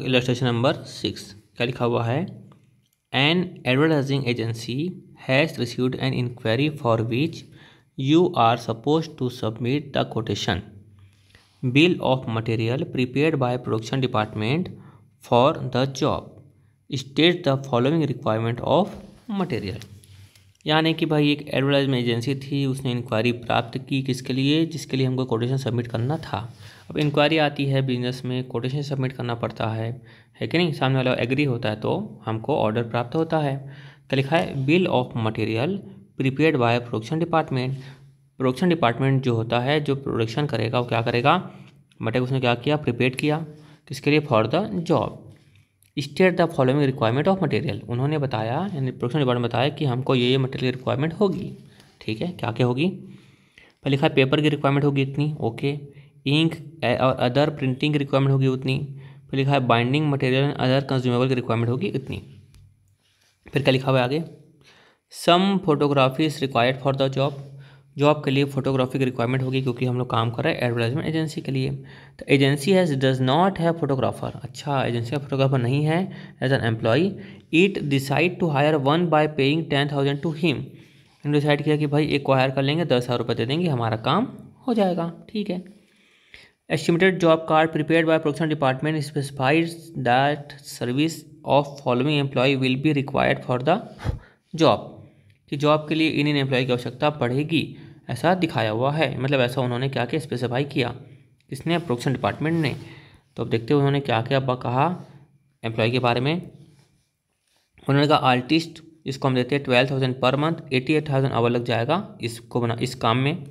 Illustration number 6 क्या लिखा हुआ है। An advertising agency has received an enquiry for which you are suppose to submit the quotation bill of material prepared by production department for the job state the following requirement of material. यानी कि भाई एक advertisement agency थी, उसने inquiry प्राप्त की किसके लिए, जिसके लिए हमको कोटेशन सबमिट करना था। अब इंक्वायरी आती है बिजनेस में, कोटेशन सबमिट करना पड़ता है कि नहीं। सामने वाला एग्री होता है तो हमको ऑर्डर प्राप्त होता है। क्या लिखा है, bill of material prepared by production department. Production department जो होता है, जो प्रोडक्शन करेगा वो क्या करेगा, मटेरियल उसने क्या किया, प्रिपेयर किया किसके लिए, for the job. State the following requirement of material, उन्होंने बताया यानी प्रोडक्शन डिपार्टमेंट बताया कि हमको ये मटेरियल रिक्वायरमेंट होगी। ठीक है, क्या क्या होगी, पहले लिखा है पेपर की रिक्वायरमेंट होगी इतनी, ओके। इंक और अदर प्रिंटिंग की रिक्वायरमेंट होगी उतनी। फिर लिखा है बाइंडिंग मटेरियल अदर कंज्यूमेबल की रिक्वायरमेंट होगी इतनी। फिर क्या लिखा हुआ है आगे, some photography is required for the job. Job के लिए फोटोग्राफी की रिक्वायरमेंट होगी क्योंकि हम लोग काम कर रहे हैं एडवर्टाइजमेंट एजेंसी के लिए। तो agency has does not have photographer. अच्छा, एजेंसी का फोटोग्राफर नहीं है as an employee. It decide to hire one by paying 10,000 to him. इन्होंने डिसाइड किया कि भाई एक को हायर कर लेंगे, 10,000 रुपये दे देंगे, हमारा काम हो जाएगा। ठीक है। Estimated job card prepared by production department specifies that service of following employ will be required for the job. कि जॉब के लिए इन एम्प्लॉय की आवश्यकता पड़ेगी, ऐसा दिखाया हुआ है। मतलब ऐसा उन्होंने क्या क्या स्पेसिफाई किया, किसने, प्रोडक्शन डिपार्टमेंट ने। तो अब देखते हैं उन्होंने क्या क्या कहा एम्प्लॉय के बारे में। उन्होंने कहा आर्टिस्ट, इसको हम देते हैं 12,000 पर मंथ, 88,000 आवर लग जाएगा इसको बना इस काम में।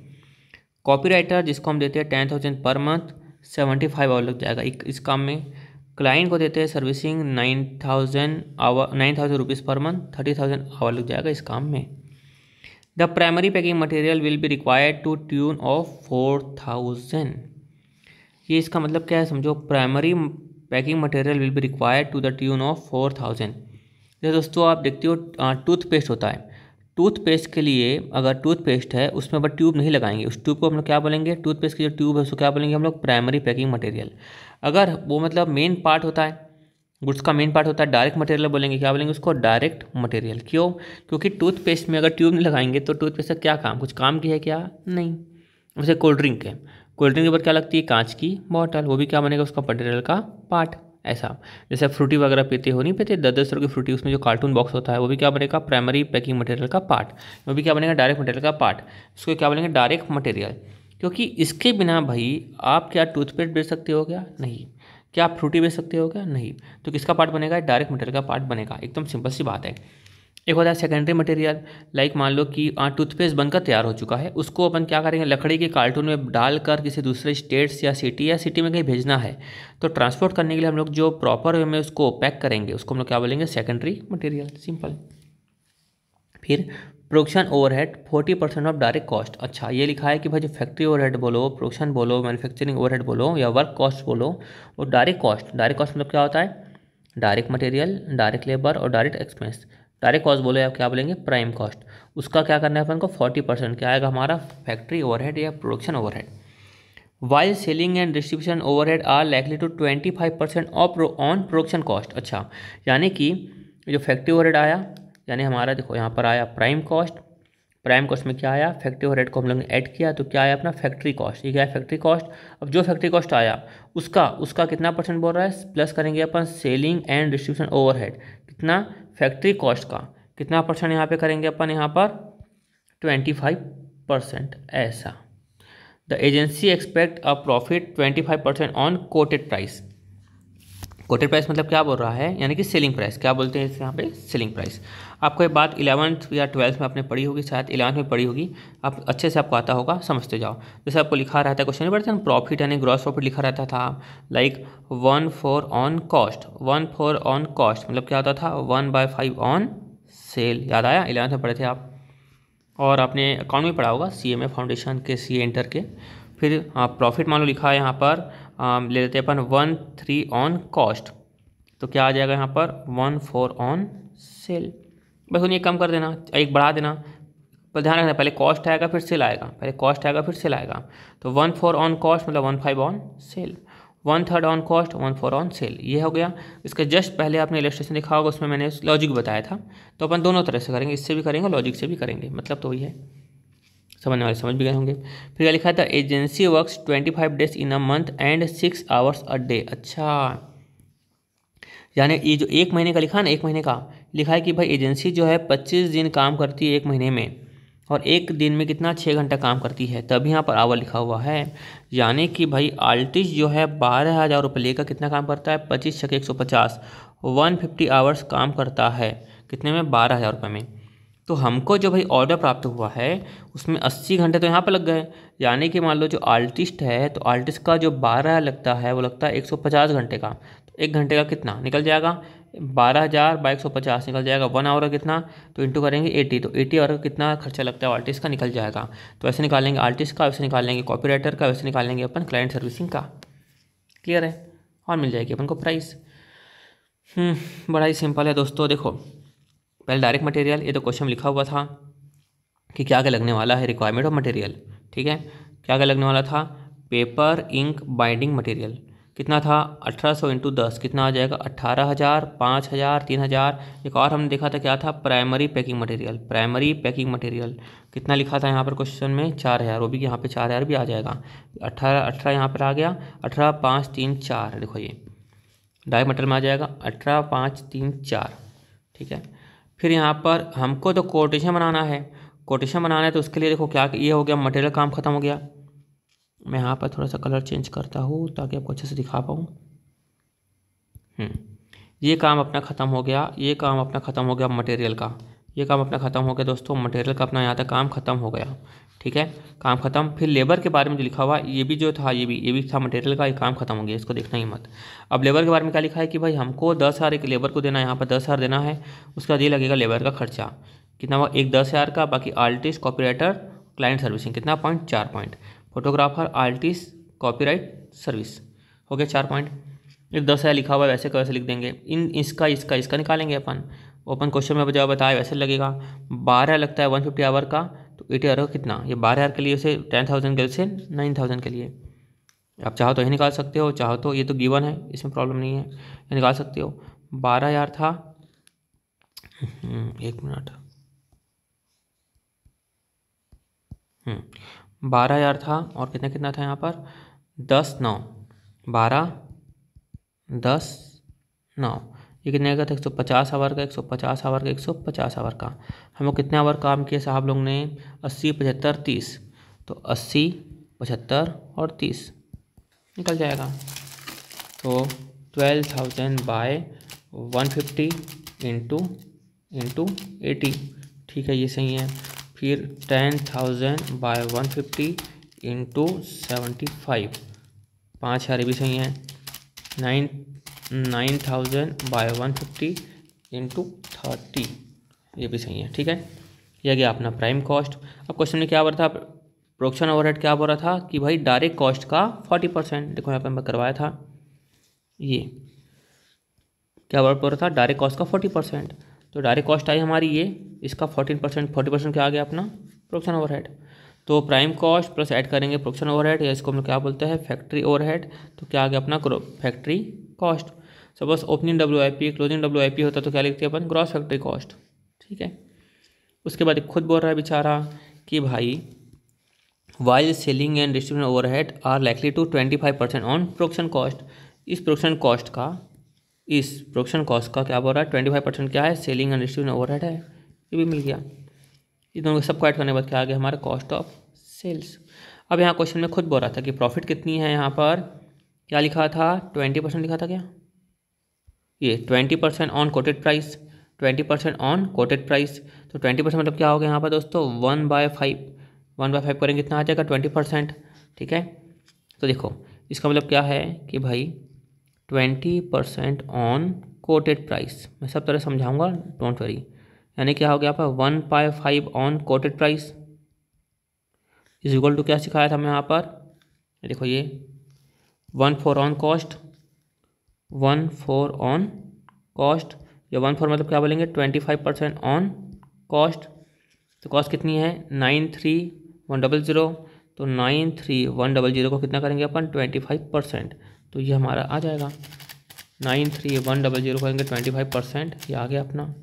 कॉपीराइटर जिसको हम देते हैं 10,000 पर मंथ, 75 आवर लग जाएगा इस काम में। क्लाइंट को देते हैं servicing 9,000 rupees per month, 30,000 hour लग जाएगा इस काम में। The primary packing material will be required to tune of 4,000। ये इसका मतलब क्या है समझो, primary packing material will be required to the tune of 4,000। जैसे दोस्तों आप देखते हो टूथपेस्ट होता है, टूथपेस्ट के लिए अगर टूथपेस्ट है उसमें बट ट्यूब नहीं लगाएंगे, उस ट्यूब को हम लोग क्या बोलेंगे, टूथपेस्ट की जो ट्यूब है उसको क्या बोलेंगे हम लोग, प्राइमरी पैकिंग मटेरियल। अगर वो मतलब मेन पार्ट होता है, गुड्स का मेन पार्ट होता है, डायरेक्ट मटेरियल बोलेंगे, क्या बोलेंगे उसको, डायरेक्ट मटेरियल। क्यों, क्योंकि टूथपेस्ट में अगर ट्यूब नहीं लगाएंगे तो टूथपेस्ट का क्या काम, कुछ काम की है क्या, नहीं। जैसे कोल्ड ड्रिंक है, कोल्ड ड्रिंक के ऊपर क्या लगती है, कांच की बॉटल, वो भी क्या बनेगा उसका मटेरियल का पार्ट। ऐसा जैसे फ्रूटी वगैरह पीते हो, नहीं पीते 10-10 रुपये की फ्रूटी, उसमें जो कार्टून बॉक्स होता है वो भी क्या बनेगा, प्राइमरी पैकिंग मटेरियल का पार्ट। वो भी क्या बनेगा, डायरेक्ट मटेरियल का पार्ट। इसको क्या बोलेंगे, डायरेक्ट मटेरियल। क्योंकि इसके बिना भाई आप क्या टूथपेस्ट बेच सकते हो क्या, नहीं। क्या आप फ्रूटी बेच सकते हो क्या, नहीं। तो किसका पार्ट बनेगा, डायरेक्ट मटेरियल का पार्ट बनेगा। एकदम सिंपल सी बात है। एक होता है सेकेंडरी मटेरियल, लाइक मान लो कि टूथपेस्ट बनकर तैयार हो चुका है, उसको अपन क्या करेंगे, लकड़ी के कार्टून में डालकर किसी दूसरे स्टेट्स या सिटी में कहीं भेजना है, तो ट्रांसपोर्ट करने के लिए हम लोग जो प्रॉपर वे में उसको पैक करेंगे उसको हम लोग क्या बोलेंगे, सेकेंडरी मटेरियल, सिंपल। फिर production overhead 40% of direct cost. अच्छा, ये लिखा है कि भाई जो फैक्ट्री ओवरहेड बोलो, प्रोडक्शन बोलो, मैन्युफैक्चरिंग ओवरहेड बोलो या वर्क कॉस्ट बोलो, वो डायरेक्ट कॉस्ट मतलब क्या होता है, डायरेक्ट मटेरियल, डायरेक्ट लेबर और डायरेक्ट एक्सपेंस। डायरेक्ट कॉस्ट बोलो या क्या बोलेंगे, प्राइम कॉस्ट। उसका क्या करना है अपन को, 40% क्या आएगा हमारा, फैक्ट्री ओवरहेड या production overhead. While selling and distribution overhead are likely to 25% of on production cost. अच्छा, यानी कि जो फैक्ट्री ओवरहेड आया, यानी हमारा देखो यहाँ पर आया प्राइम कॉस्ट, प्राइम कॉस्ट में क्या आया, फैक्ट्री ओवरहेड को हम लोग ने ऐड किया तो क्या आया अपना फैक्ट्री कॉस्ट। ये क्या है, फैक्ट्री कॉस्ट। अब जो फैक्ट्री कॉस्ट आया उसका कितना परसेंट बोल रहा है, प्लस करेंगे अपन सेलिंग एंड डिस्ट्रीब्यूशन ओवरहेड, कितना, फैक्ट्री कॉस्ट का कितना परसेंट यहाँ पे करेंगे अपन, यहाँ पर 25%। ऐसा the agency expect a profit 25% on quoted price. Coated price मतलब क्या बोल रहा है, यानी कि सेलिंग प्राइस, क्या बोलते हैं इसे यहाँ पे, सेलिंग प्राइस। आपको ये बात 11th या 12th में आपने पढ़ी होगी, शायद 11th में पढ़ी होगी, आप अच्छे से आपको आता होगा, समझते जाओ। जैसे आपको लिखा रहता है क्वेश्चन में पढ़ते हैं प्रॉफिट यानी ग्रॉस प्रॉफिट लिखा रहता था, like 1/4 on cost. 1/4 on cost मतलब क्या होता था, 1/5 ऑन सेल। याद आया, 11th में पढ़े थे आप। और आपने अकाउंट में पढ़ा होगा CMA फाउंडेशन के, CA इंटर के। फिर प्रॉफिट मान लो लिखा है यहाँ पर, ले लेते हैं अपन 1/3 ऑन कॉस्ट, तो क्या आ जाएगा यहाँ पर 1/4 ऑन सेल। बस उन्हें कम कर देना, एक बढ़ा देना, पर ध्यान रखना पहले कॉस्ट आएगा फिर सेल आएगा, पहले कॉस्ट आएगा फिर सेल आएगा। तो 1/4 ऑन कॉस्ट मतलब 1/5 on sale. 1/3 on cost, 1/4 on sale. ये हो गया। इसके जस्ट पहले आपने इलस्ट्रेशन देखा होगा, उसमें मैंने लॉजिक बताया था। तो अपन दोनों तरह से करेंगे, इससे भी करेंगे, लॉजिक से भी करेंगे, मतलब तो वही है, समझने वाले समझ भी गए होंगे। फिर क्या लिखा था, agency works 25 days in a month and 6 hours a day. अच्छा, यानी ये जो एक महीने का लिखा ना, एक महीने का लिखा है कि भाई एजेंसी जो है 25 दिन काम करती है एक महीने में, और एक दिन में कितना 6 घंटा काम करती है, तभी यहाँ पर आवर लिखा हुआ है। यानी कि भाई आल्टिस जो है 12,000 रुपये लेकर कितना काम करता है, 25 छके 150, 150 आवर्स काम करता है, कितने में, 12,000 रुपये में। तो हमको जो भाई ऑर्डर प्राप्त हुआ है उसमें 80 घंटे तो यहाँ पर लग गए। यानी कि मान लो जो आर्टिस्ट है, तो आर्टिस्ट का जो 12 लगता है वो लगता है 150 घंटे का। तो एक घंटे का कितना निकल जाएगा, 12,000 बाई 150 निकल जाएगा। 1 आवर का कितना, तो इंटू करेंगे 80, तो 80 आवर का कितना खर्चा लगता है आर्टिस्ट का, निकल जाएगा। तो ऐसे निकालेंगे आर्टिस्ट का, वैसे निकालेंगे कॉपीराइटर का, वैसे निकालेंगे अपन क्लाइंट सर्विसिंग का। क्लियर है, और मिल जाएगी अपन को प्राइस। बड़ा ही सिंपल है दोस्तों। देखो पहले डायरेक्ट मटेरियल, ये तो क्वेश्चन में लिखा हुआ था कि क्या क्या लगने वाला है, रिक्वायरमेंट ऑफ मटेरियल, ठीक है। क्या क्या लगने वाला था, पेपर, इंक, बाइंडिंग मटेरियल, कितना था 1800 इंटू 10 कितना आ जाएगा, 18,000, 5,000, 3,000। एक और हमने देखा था क्या था, primary packing material, primary packing material कितना लिखा था यहाँ पर क्वेश्चन में, 4,000, वो भी यहाँ पे 4,000 भी आ जाएगा। 18 यहाँ पर आ गया, 18, 5, 3, 4, देखो ये डायरेक्ट मटेरियल में आ जाएगा 18, 5, 3, 4, ठीक है। फिर यहाँ पर हमको तो कोटेशन बनाना है, कोटेशन बनाना है, तो उसके लिए देखो क्या, ये हो गया मटेरियल काम ख़त्म हो गया। मैं यहाँ पर थोड़ा सा कलर चेंज करता हूँ ताकि आपको अच्छे से दिखा पाऊँ। ये काम अपना ख़त्म हो गया, ये काम अपना ख़त्म हो गया मटेरियल का, ये काम अपना ख़त्म हो गया दोस्तों, मटेरियल का अपना यहाँ तक काम ख़त्म हो गया, ठीक है, काम ख़त्म। फिर लेबर के बारे में जो लिखा हुआ ये भी जो था, ये भी था मटेरियल का, ये काम ख़त्म हो गया, इसको देखना ही मत। अब लेबर के बारे में क्या लिखा है कि भाई हमको 10,000 एक लेबर को देना है, यहाँ पर 10,000 देना है, उसका ये लगेगा लेबर का खर्चा, कितना हुआ, एक 10,000 का, बाकी आर्टिस्ट, कॉपीराइटर, क्लाइंट सर्विसिंग कितना point, 4 point, photographer, artist, copyright service, हो गया 4 पॉइंट। एक 10,000 लिखा हुआ है, वैसे कैसे लिख देंगे, इसका निकालेंगे अपन, ओपन क्वेश्चन में जब बताया वैसे लगेगा। 12 लगता है 150 आवर का, तो 80 आवर का कितना, ये 12,000 के लिए से 10,000 के लिए से 9,000 के लिए, आप चाहो तो ये निकाल सकते हो, चाहो तो ये तो गिवन है, इसमें प्रॉब्लम नहीं है, ये निकाल सकते हो। 12,000 था, 1 मिनट, 12,000 था, और कितना कितना था यहाँ पर, 10, 9, 12, 10, 9, ये कितने का था, 150 आवर का, 150 आवर का, 150 आवर का। हम लोग कितने आवर काम किए साहब लोग ने, 80, 75, 30, तो 80, 75 और 30 निकल जाएगा। तो 12,000 बाय 150 इंटू 80, ठीक है, ये सही है। फिर 10,000 बाय 150 इंटू 75, 5,000 भी सही है। 9,000 बाय 150 इंटू 30, ये भी सही है, ठीक है। यह गया अपना प्राइम कॉस्ट। अब क्वेश्चन में क्या बोल रहा था, प्रोडक्शन ओवरहेड क्या बोल रहा था कि भाई डायरेक्ट कॉस्ट का 40%, देखो यहाँ पर मैं करवाया था, ये क्या बोल रहा था, डायरेक्ट कॉस्ट का 40%, तो डायरेक्ट कॉस्ट आई हमारी ये, इसका 14%, 40% क्या आ गया अपना प्रोडक्शन ओवरहेड। तो प्राइम कॉस्ट प्लस ऐड करेंगे प्रोडक्शन ओवरहेड, या इसको हम लोग क्या बोलते हैं फैक्ट्री ओवरहेड, तो क्या आ गया अपना factory cost. Suppose opening WIP, closing WIP होता तो क्या लिखते हैं अपन, ग्रॉस फैक्ट्री कॉस्ट, ठीक है। उसके बाद खुद बोल रहा है बेचारा कि भाई while selling and distribution overhead are likely to 25% on production cost. इस प्रोडक्शन कॉस्ट का क्या बोल रहा है, 25% क्या है, सेलिंग एंड डिस्ट्रीब्यूशन ओवरहेड है, ये भी मिल गया। ये दोनों सबको ऐड करने के बाद क्या आ गया हमारा कॉस्ट ऑफ सेल्स। अब यहाँ क्वेश्चन में खुद बोल रहा था कि प्रॉफिट कितनी है, यहाँ पर क्या लिखा था, 20% लिखा था क्या, ये 20% on quoted price, 20% on quoted price, तो 20% मतलब क्या हो गया यहाँ पर दोस्तों, 1/5 करेंगे कितना आ जाएगा 20%, ठीक है। तो देखो इसका मतलब क्या है कि भाई 20% ऑन कोटेड प्राइस, मैं सब तरह समझाऊंगा, डोंट वरी। यानी क्या हो गया यहाँ पर 1/5 on quoted price is equal to, क्या सिखाया था मैं यहाँ पर, देखो ये 1/4 ऑन कॉस्ट, 1/4 ऑन कॉस्ट, या 1/4 मतलब क्या बोलेंगे 25% ऑन कॉस्ट। तो कॉस्ट कितनी है 93,100, तो 93,100 को कितना करेंगे अपन 25%, तो ये हमारा आ जाएगा 93,100 करेंगे 25%, ये आ गया अपना।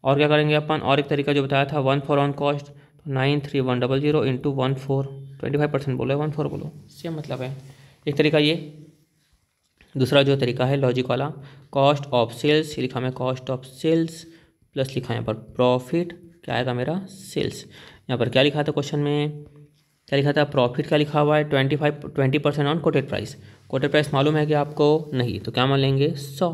और क्या करेंगे अपन, और एक तरीका जो बताया था 1/4 ऑन कॉस्ट, तो 93,100 इंटू 1/4, 25% बोलो 1/4 बोलो, सेम मतलब है। एक तरीका ये। दूसरा जो तरीका है लॉजिक वाला, कॉस्ट ऑफ सेल्स, लिखा मैं कॉस्ट ऑफ सेल्स प्लस लिखा यहाँ पर प्रॉफिट, क्या आएगा मेरा सेल्स। यहाँ पर क्या लिखा था क्वेश्चन में, क्या लिखा था, प्रॉफिट क्या लिखा हुआ है 20% on quoted price. Coated price मालूम है कि आपको, नहीं, तो क्या मान लेंगे 100,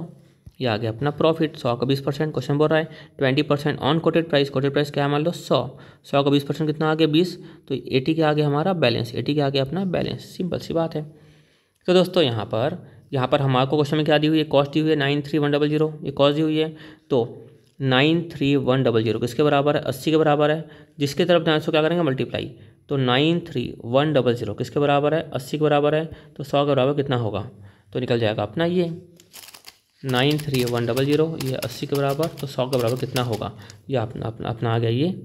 ये आ गया अपना प्रॉफिट। 100 का 20%, क्वेश्चन बोल रहा है 20% on quoted price, coated price क्या है मान लो 100, 100 का 20% कितना आ गया 20, तो 80 के आगे हमारा बैलेंस, 80 के आगे अपना बैलेंस, सिंपल सी बात है। तो दोस्तों यहाँ पर हमारे को क्वेश्चन में क्या दी हुई है, कॉस्ट दी हुई है 93,100, ये कॉस्ट दी हुई है। तो 93,100 किसके बराबर है, 80 के बराबर है, जिसके तरफ ध्यान से क्या करेंगे मल्टीप्लाई, तो 93,100 किसके बराबर है, 80 के बराबर है, तो 100 के बराबर कितना होगा, तो निकल जाएगा अपना ये 93,100, ये 80 के बराबर, तो 100 के बराबर कितना होगा, ये अपना आ गया ये।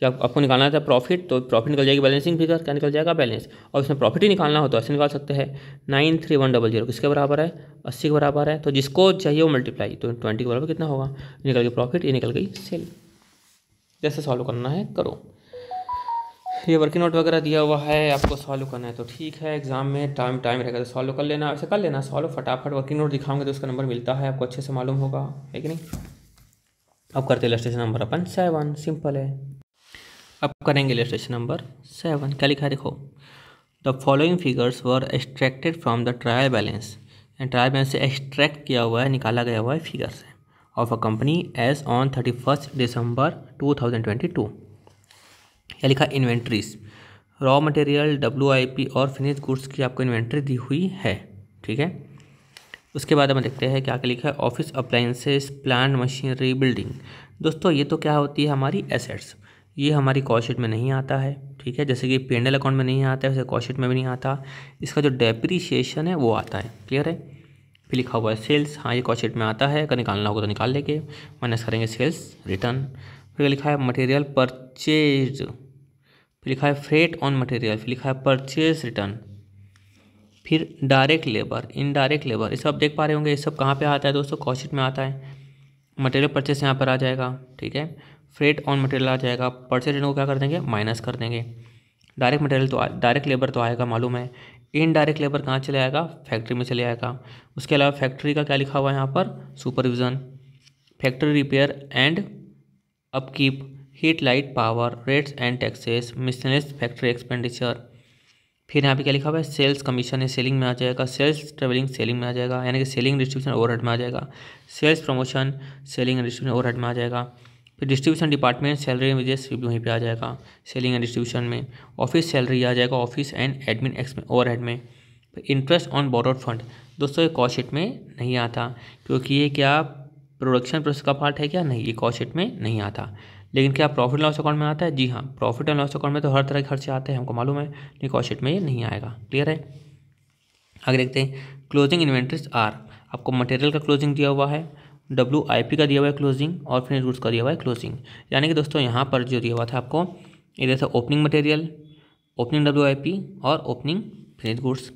जब आपको निकालना था प्रॉफिट, तो प्रॉफिट निकल जाएगी बैलेंसिंग फिगर, क्या निकल जाएगा बैलेंस। और इसमें प्रॉफिट ही निकालना हो तो ऐसे निकाल सकते हैं, 93,100 किसके बराबर है, 80 के बराबर है, तो जिसको चाहिए वो मल्टीप्लाई, तो 20 के बराबर कितना होगा, निकल गई प्रॉफिट, ये निकल गई सेल। जैसे सॉल्व करना है करो। ये वर्किंग नोट वगैरह दिया हुआ है, आपको सॉल्व करना है तो ठीक है, एग्जाम में टाइम रहेगा तो सॉल्व कर लेना, ऐसे कर लेना सॉल्व फटाफट। वर्किंग नोट दिखाऊंगे तो उसका नंबर मिलता है, आपको अच्छे से मालूम होगा, है कि नहीं। अब करते इलस्ट्रेशन नंबर अपन 7, सिंपल है। अब करेंगे इलस्ट्रेशन नंबर 7, क्या लिखा है देखो, the following figures were extracted from the trial balance, trial balance से एक्सट्रैक्ट किया हुआ है, निकाला गया हुआ है फिगर्स है, of a company as on 31 December 2022। या लिखा इन्वेंट्रीज, रॉ मटेरियल, WIP और फिनिश गुड्स की आपको इन्वेंट्री दी हुई है, ठीक है। उसके बाद हम देखते हैं क्या क्या लिखा है, office appliances, plant machinery, building. दोस्तों ये तो क्या होती है हमारी एसेट्स, ये हमारी कॉस्ट शीट में नहीं आता है, ठीक है। जैसे कि P&L अकाउंट में नहीं आता है, वैसे कॉस्ट शीट में भी नहीं आता। इसका जो डेप्रीशिएशन है वो आता है, क्लियर है। फिर लिखा हुआ है सेल्स, हाँ ये कॉस्ट शीट में आता है, अगर निकालना होगा तो निकाल लेंगे, माइनस करेंगे सेल्स रिटर्न। फिर लिखा है मटेरियल परचेज, फिर लिखा है फ्रेट ऑन मटेरियल, फिर लिखा है परचेज रिटर्न। फिर डायरेक्ट लेबर, इनडायरेक्ट लेबर, ये सब देख पा रहे होंगे, ये सब कहाँ पे आता है दोस्तों, कॉस्ट शीट में आता है। मटेरियल परचेस यहाँ पर आ जाएगा, ठीक है। फ्रेट ऑन मटेरियल आ जाएगा, परचेज रिटर्न को क्या कर देंगे माइनस कर देंगे। डायरेक्ट मटेरियल तो डायरेक्ट लेबर तो आएगा मालूम है, इनडायरेक्ट लेबर कहाँ चले आएगा, फैक्ट्री में चले आएगा। उसके अलावा फैक्ट्री का क्या लिखा हुआ है यहाँ पर, supervision, factory repair and upkeep, heat light power, rates and taxes, miscellaneous factory expenditure. फिर यहाँ पे क्या लिखा हुआ है, सेल्स कमीशन है, सेलिंग में आ जाएगा, सेल्स ट्रेवलिंग सेलिंग में आ जाएगा, यानी कि सेलिंग डिस्ट्रीब्यूशन ओवरहेड में आ जाएगा, sales promotion selling and distribution overhead में आ जाएगा। फिर distribution department salary and wages वहीं पे आ जाएगा, सेलिंग एंड डिस्ट्रीब्यूशन में। ऑफिस सैलरी आ जाएगा ऑफिस एंड एडमिन ओवरहेड में। फिर इंटरेस्ट ऑन बोरोड फंड, दोस्तों ये कॉस्ट शीट में नहीं आता, क्योंकि ये क्या प्रोडक्शन प्रोसेस का पार्ट है क्या, नहीं, ये कॉस्ट शीट में नहीं आता। लेकिन क्या प्रॉफिट लॉस अकाउंट में आता है, जी हाँ, प्रॉफिट एंड लॉस अकाउंट में तो हर तरह के खर्चे आते हैं, हमको मालूम है, लेकिन कॉस्ट शीट में ये नहीं आएगा, क्लियर है। आगे देखते हैं, क्लोजिंग इन्वेंट्रीज आर, आपको मटेरियल का क्लोजिंग दिया हुआ है, WIP का दिया हुआ है क्लोजिंग, और फिनिश गुड्स का दिया हुआ है क्लोजिंग। यानी कि दोस्तों यहाँ पर जो दिया हुआ था आपको, ये जैसे ओपनिंग मटेरियल, ओपनिंग WIP और ओपनिंग फिनिश गुड्स।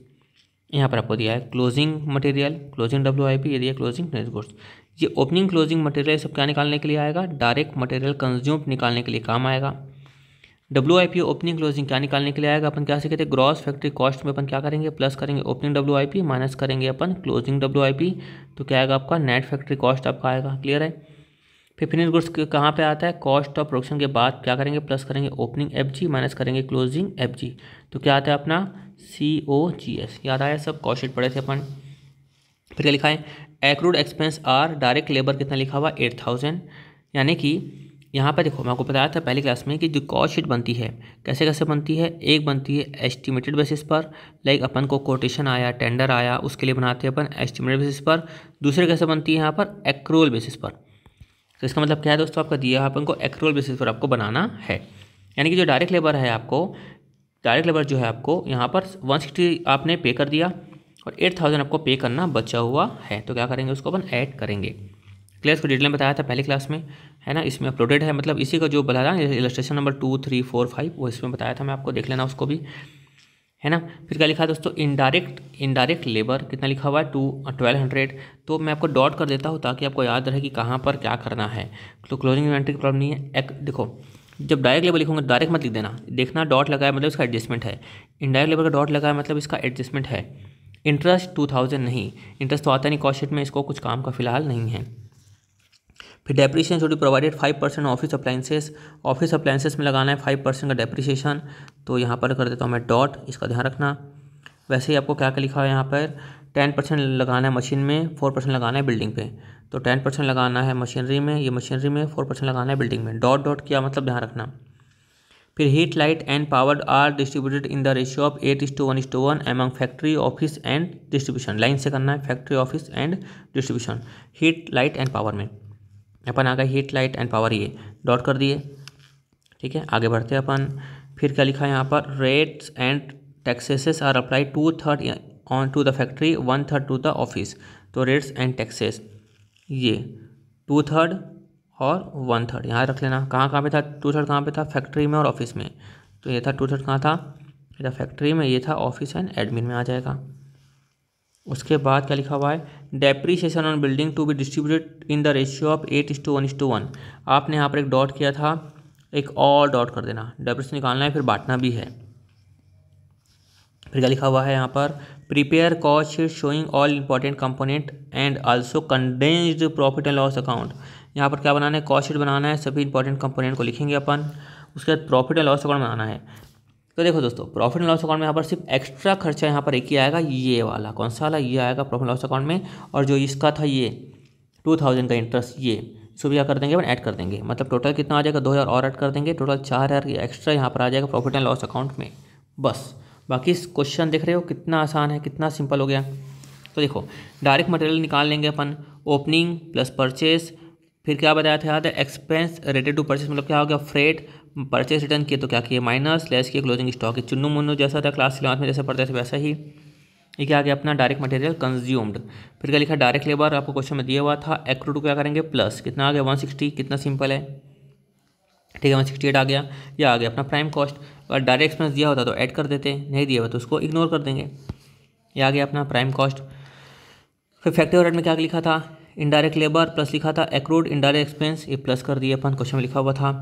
यहाँ पर आपको दिया है क्लोजिंग मटेरियल, क्लोजिंग WIP, ये दिया क्लोजिंग फिनिश गुड्स। ये ओपनिंग क्लोजिंग मटेरियल सब क्या निकालने के लिए आएगा, डायरेक्ट मटेरियल कंज्यूम निकालने के लिए काम आएगा। WIP ओपनिंग क्लोजिंग क्या निकालने के लिए आएगा, अपन क्या सीखे थे, ग्रॉस फैक्ट्री कॉस्ट में अपन क्या करेंगे, प्लस करेंगे ओपनिंग WIP, माइनस करेंगे अपन क्लोजिंग WIP, तो क्या आएगा आपका नेट फैक्ट्री कॉस्ट आपका आएगा, क्लियर है। फिर फिनिश गुड्स कहाँ पे आता है, कॉस्ट ऑफ प्रोडक्शन के बाद क्या करेंगे, प्लस करेंगे ओपनिंग FG, माइनस करेंगे क्लोजिंग FG, तो क्या आता है अपना COGS। याद आया सब, कॉस्ट शीट पढ़े थे अपन। फिर क्या लिखा है, accrued expense are, direct labour कितना लिखा हुआ 8,000। यानी कि यहाँ पर देखो, मैं आपको बताया था पहली क्लास में कि जो कॉस्ट शीट बनती है कैसे कैसे बनती है, एक बनती है एस्टिमेटेड बेसिस पर, लाइक अपन को कोटेशन आया, टेंडर आया, उसके लिए बनाते हैं अपन एस्टिमेटेड बेसिस पर। दूसरे कैसे बनती है यहाँ पर, एक्रूअल बेसिस पर। तो इसका मतलब क्या है दोस्तों, आपका दिया है अपन को एक्रूअल बेसिस पर आपको बनाना है। यानी कि जो डायरेक्ट लेबर है आपको, डायरेक्ट लेबर जो है आपको यहाँ पर 160 आपने पे कर दिया और 8,000 आपको पे करना बचा हुआ है, तो क्या करेंगे उसको अपन ऐड करेंगे। क्लियर, इसको डिटेल में बताया था पहली क्लास में, है ना, इसमें अपलोडेड है, मतलब इसी का जो बताया इलस्ट्रेशन नंबर 2, 3, 4, 5 वो इसमें बताया था मैं आपको, देख लेना उसको भी। है ना। फिर क्या लिखा है दोस्तों, इनडायरेक्ट लेबर कितना लिखा हुआ है 1200। तो मैं आपको डॉट कर देता हूँ ताकि आपको याद रहे कि कहाँ पर क्या करना है। तो क्लोजिंग इन्वेंटरी की प्रॉब्लम नहीं है। देखो जब डायरेक्ट लेबर लिखूंगा डायरेक्ट मत लिख देना, देखना डॉट लगाया मतलब इसका एडजस्टमेंट है। इनडायरेक्ट लेबर का डॉट लगाया मतलब इसका एडजस्टमेंट है। इंटरेस्ट 2000 नहीं, इंटरेस्ट तो आता नहीं कॉस्ट शीट में, इसको कुछ काम का फिलहाल नहीं है। फिर depreciation should be provided 5% office appliances. Office appliances में लगाना है 5% का डेप्रीशिएशन। तो यहाँ पर कर देता हूँ मैं डॉट, इसका ध्यान रखना। वैसे ही आपको क्या क्या लिखा है यहाँ पर, 10% लगाना है मशीन में, 4% लगाना है बिल्डिंग पे। तो 10% लगाना है मशीनरी में, ये मशीनरी में, 4% लगाना है बिल्डिंग में। डॉट डॉट किया मतलब ध्यान रखना। फिर heat light and power are distributed in the ratio of 8:1:1 among factory office and distribution. Line से करना है, factory office and distribution. Heat light and power में अपन आ गए हीट लाइट एंड पावर, ये डॉट कर दिए। ठीक है, आगे बढ़ते हैं अपन। फिर क्या लिखा है यहाँ पर, rates and taxes are apply 2/3 on to the factory 1/3 to the office. तो रेट्स एंड टैक्सेस ये 2/3 और 1/3 यहाँ रख लेना। कहाँ कहाँ पे था 2/3, कहाँ पे था फैक्ट्री में और ऑफिस में। तो ये था 2/3 कहाँ था, ये था फैक्ट्री में, ये था ऑफिस एंड एडमिन में आ जाएगा। उसके बाद क्या लिखा हुआ है, depreciation on building to be distributed in the ratio of 8:1:1। आपने यहाँ पर एक डॉट किया था, एक और डॉट कर देना। डेप्रीशिएशन निकालना है फिर बांटना भी है। फिर क्या लिखा हुआ है यहाँ पर, prepare cost sheet showing all important component and also condensed profit and loss account. यहाँ पर क्या बनाना है, कॉस्ट शीट बनाना है, सभी इंपॉर्टेंट कंपोनेंट को लिखेंगे अपन। उसके बाद प्रॉफिट एंड लॉस अकाउंट बनाना है। तो देखो दोस्तों, प्रॉफिट एंड लॉस अकाउंट में यहाँ पर सिर्फ एक्स्ट्रा खर्चा यहाँ पर एक ही आएगा, ये वाला। कौन सा वाला, ये आएगा प्रॉफिट एंड लॉस अकाउंट में। और जो इसका था ये 2000 का इंटरेस्ट, ये इसको भी क्या कर देंगे अपन, ऐड कर देंगे। मतलब टोटल कितना आ जाएगा, 2000 और ऐड कर देंगे, टोटल 4000 एक्स्ट्रा यहाँ पर आ जाएगा प्रॉफिट एंड लॉस अकाउंट में। बस बाकी क्वेश्चन देख रहे हो कितना आसान है, कितना सिंपल हो गया। तो देखो डायरेक्ट मटेरियल निकाल लेंगे अपन, ओपनिंग प्लस परचेस। फिर क्या बताया था याद है, एक्सपेंस रिलेटेड टू परचेस मतलब क्या हो गया, फ्रेट। परचेस रिटर्न किए तो क्या किए, माइनस, लेस किए क्लोजिंग स्टॉक की। चुन्नू मुन्नू जैसा था क्लास 11 में जैसे पढ़ते थे वैसा ही। ये क्या आ गया अपना, डायरेक्ट मटेरियल कंज्यूम्ड। फिर क्या लिखा, डायरेक्ट लेबर आपको क्वेश्चन में दिया हुआ था, एक्रू टू क्या करेंगे प्लस, कितना आ गया 160, कितना सिंपल है। ठीक है 168 आ गया। ये आ गया अपना प्राइम कॉस्ट। अगर डायरेक्ट एक्सपेंस दिया होता तो ऐड कर देते, नहीं दिया हुआ तो उसको इग्नोर कर देंगे। ये आ गया अपना प्राइम कॉस्ट। फिर फैक्ट्री ओवरहेड में क्या लिखा था, इनडायरेक्ट लेबर प्लस लिखा था एक्रूड इनडायरेक्ट एक्सपेंस, ये प्लस कर दिए अपन, क्वेश्चन में लिखा हुआ था।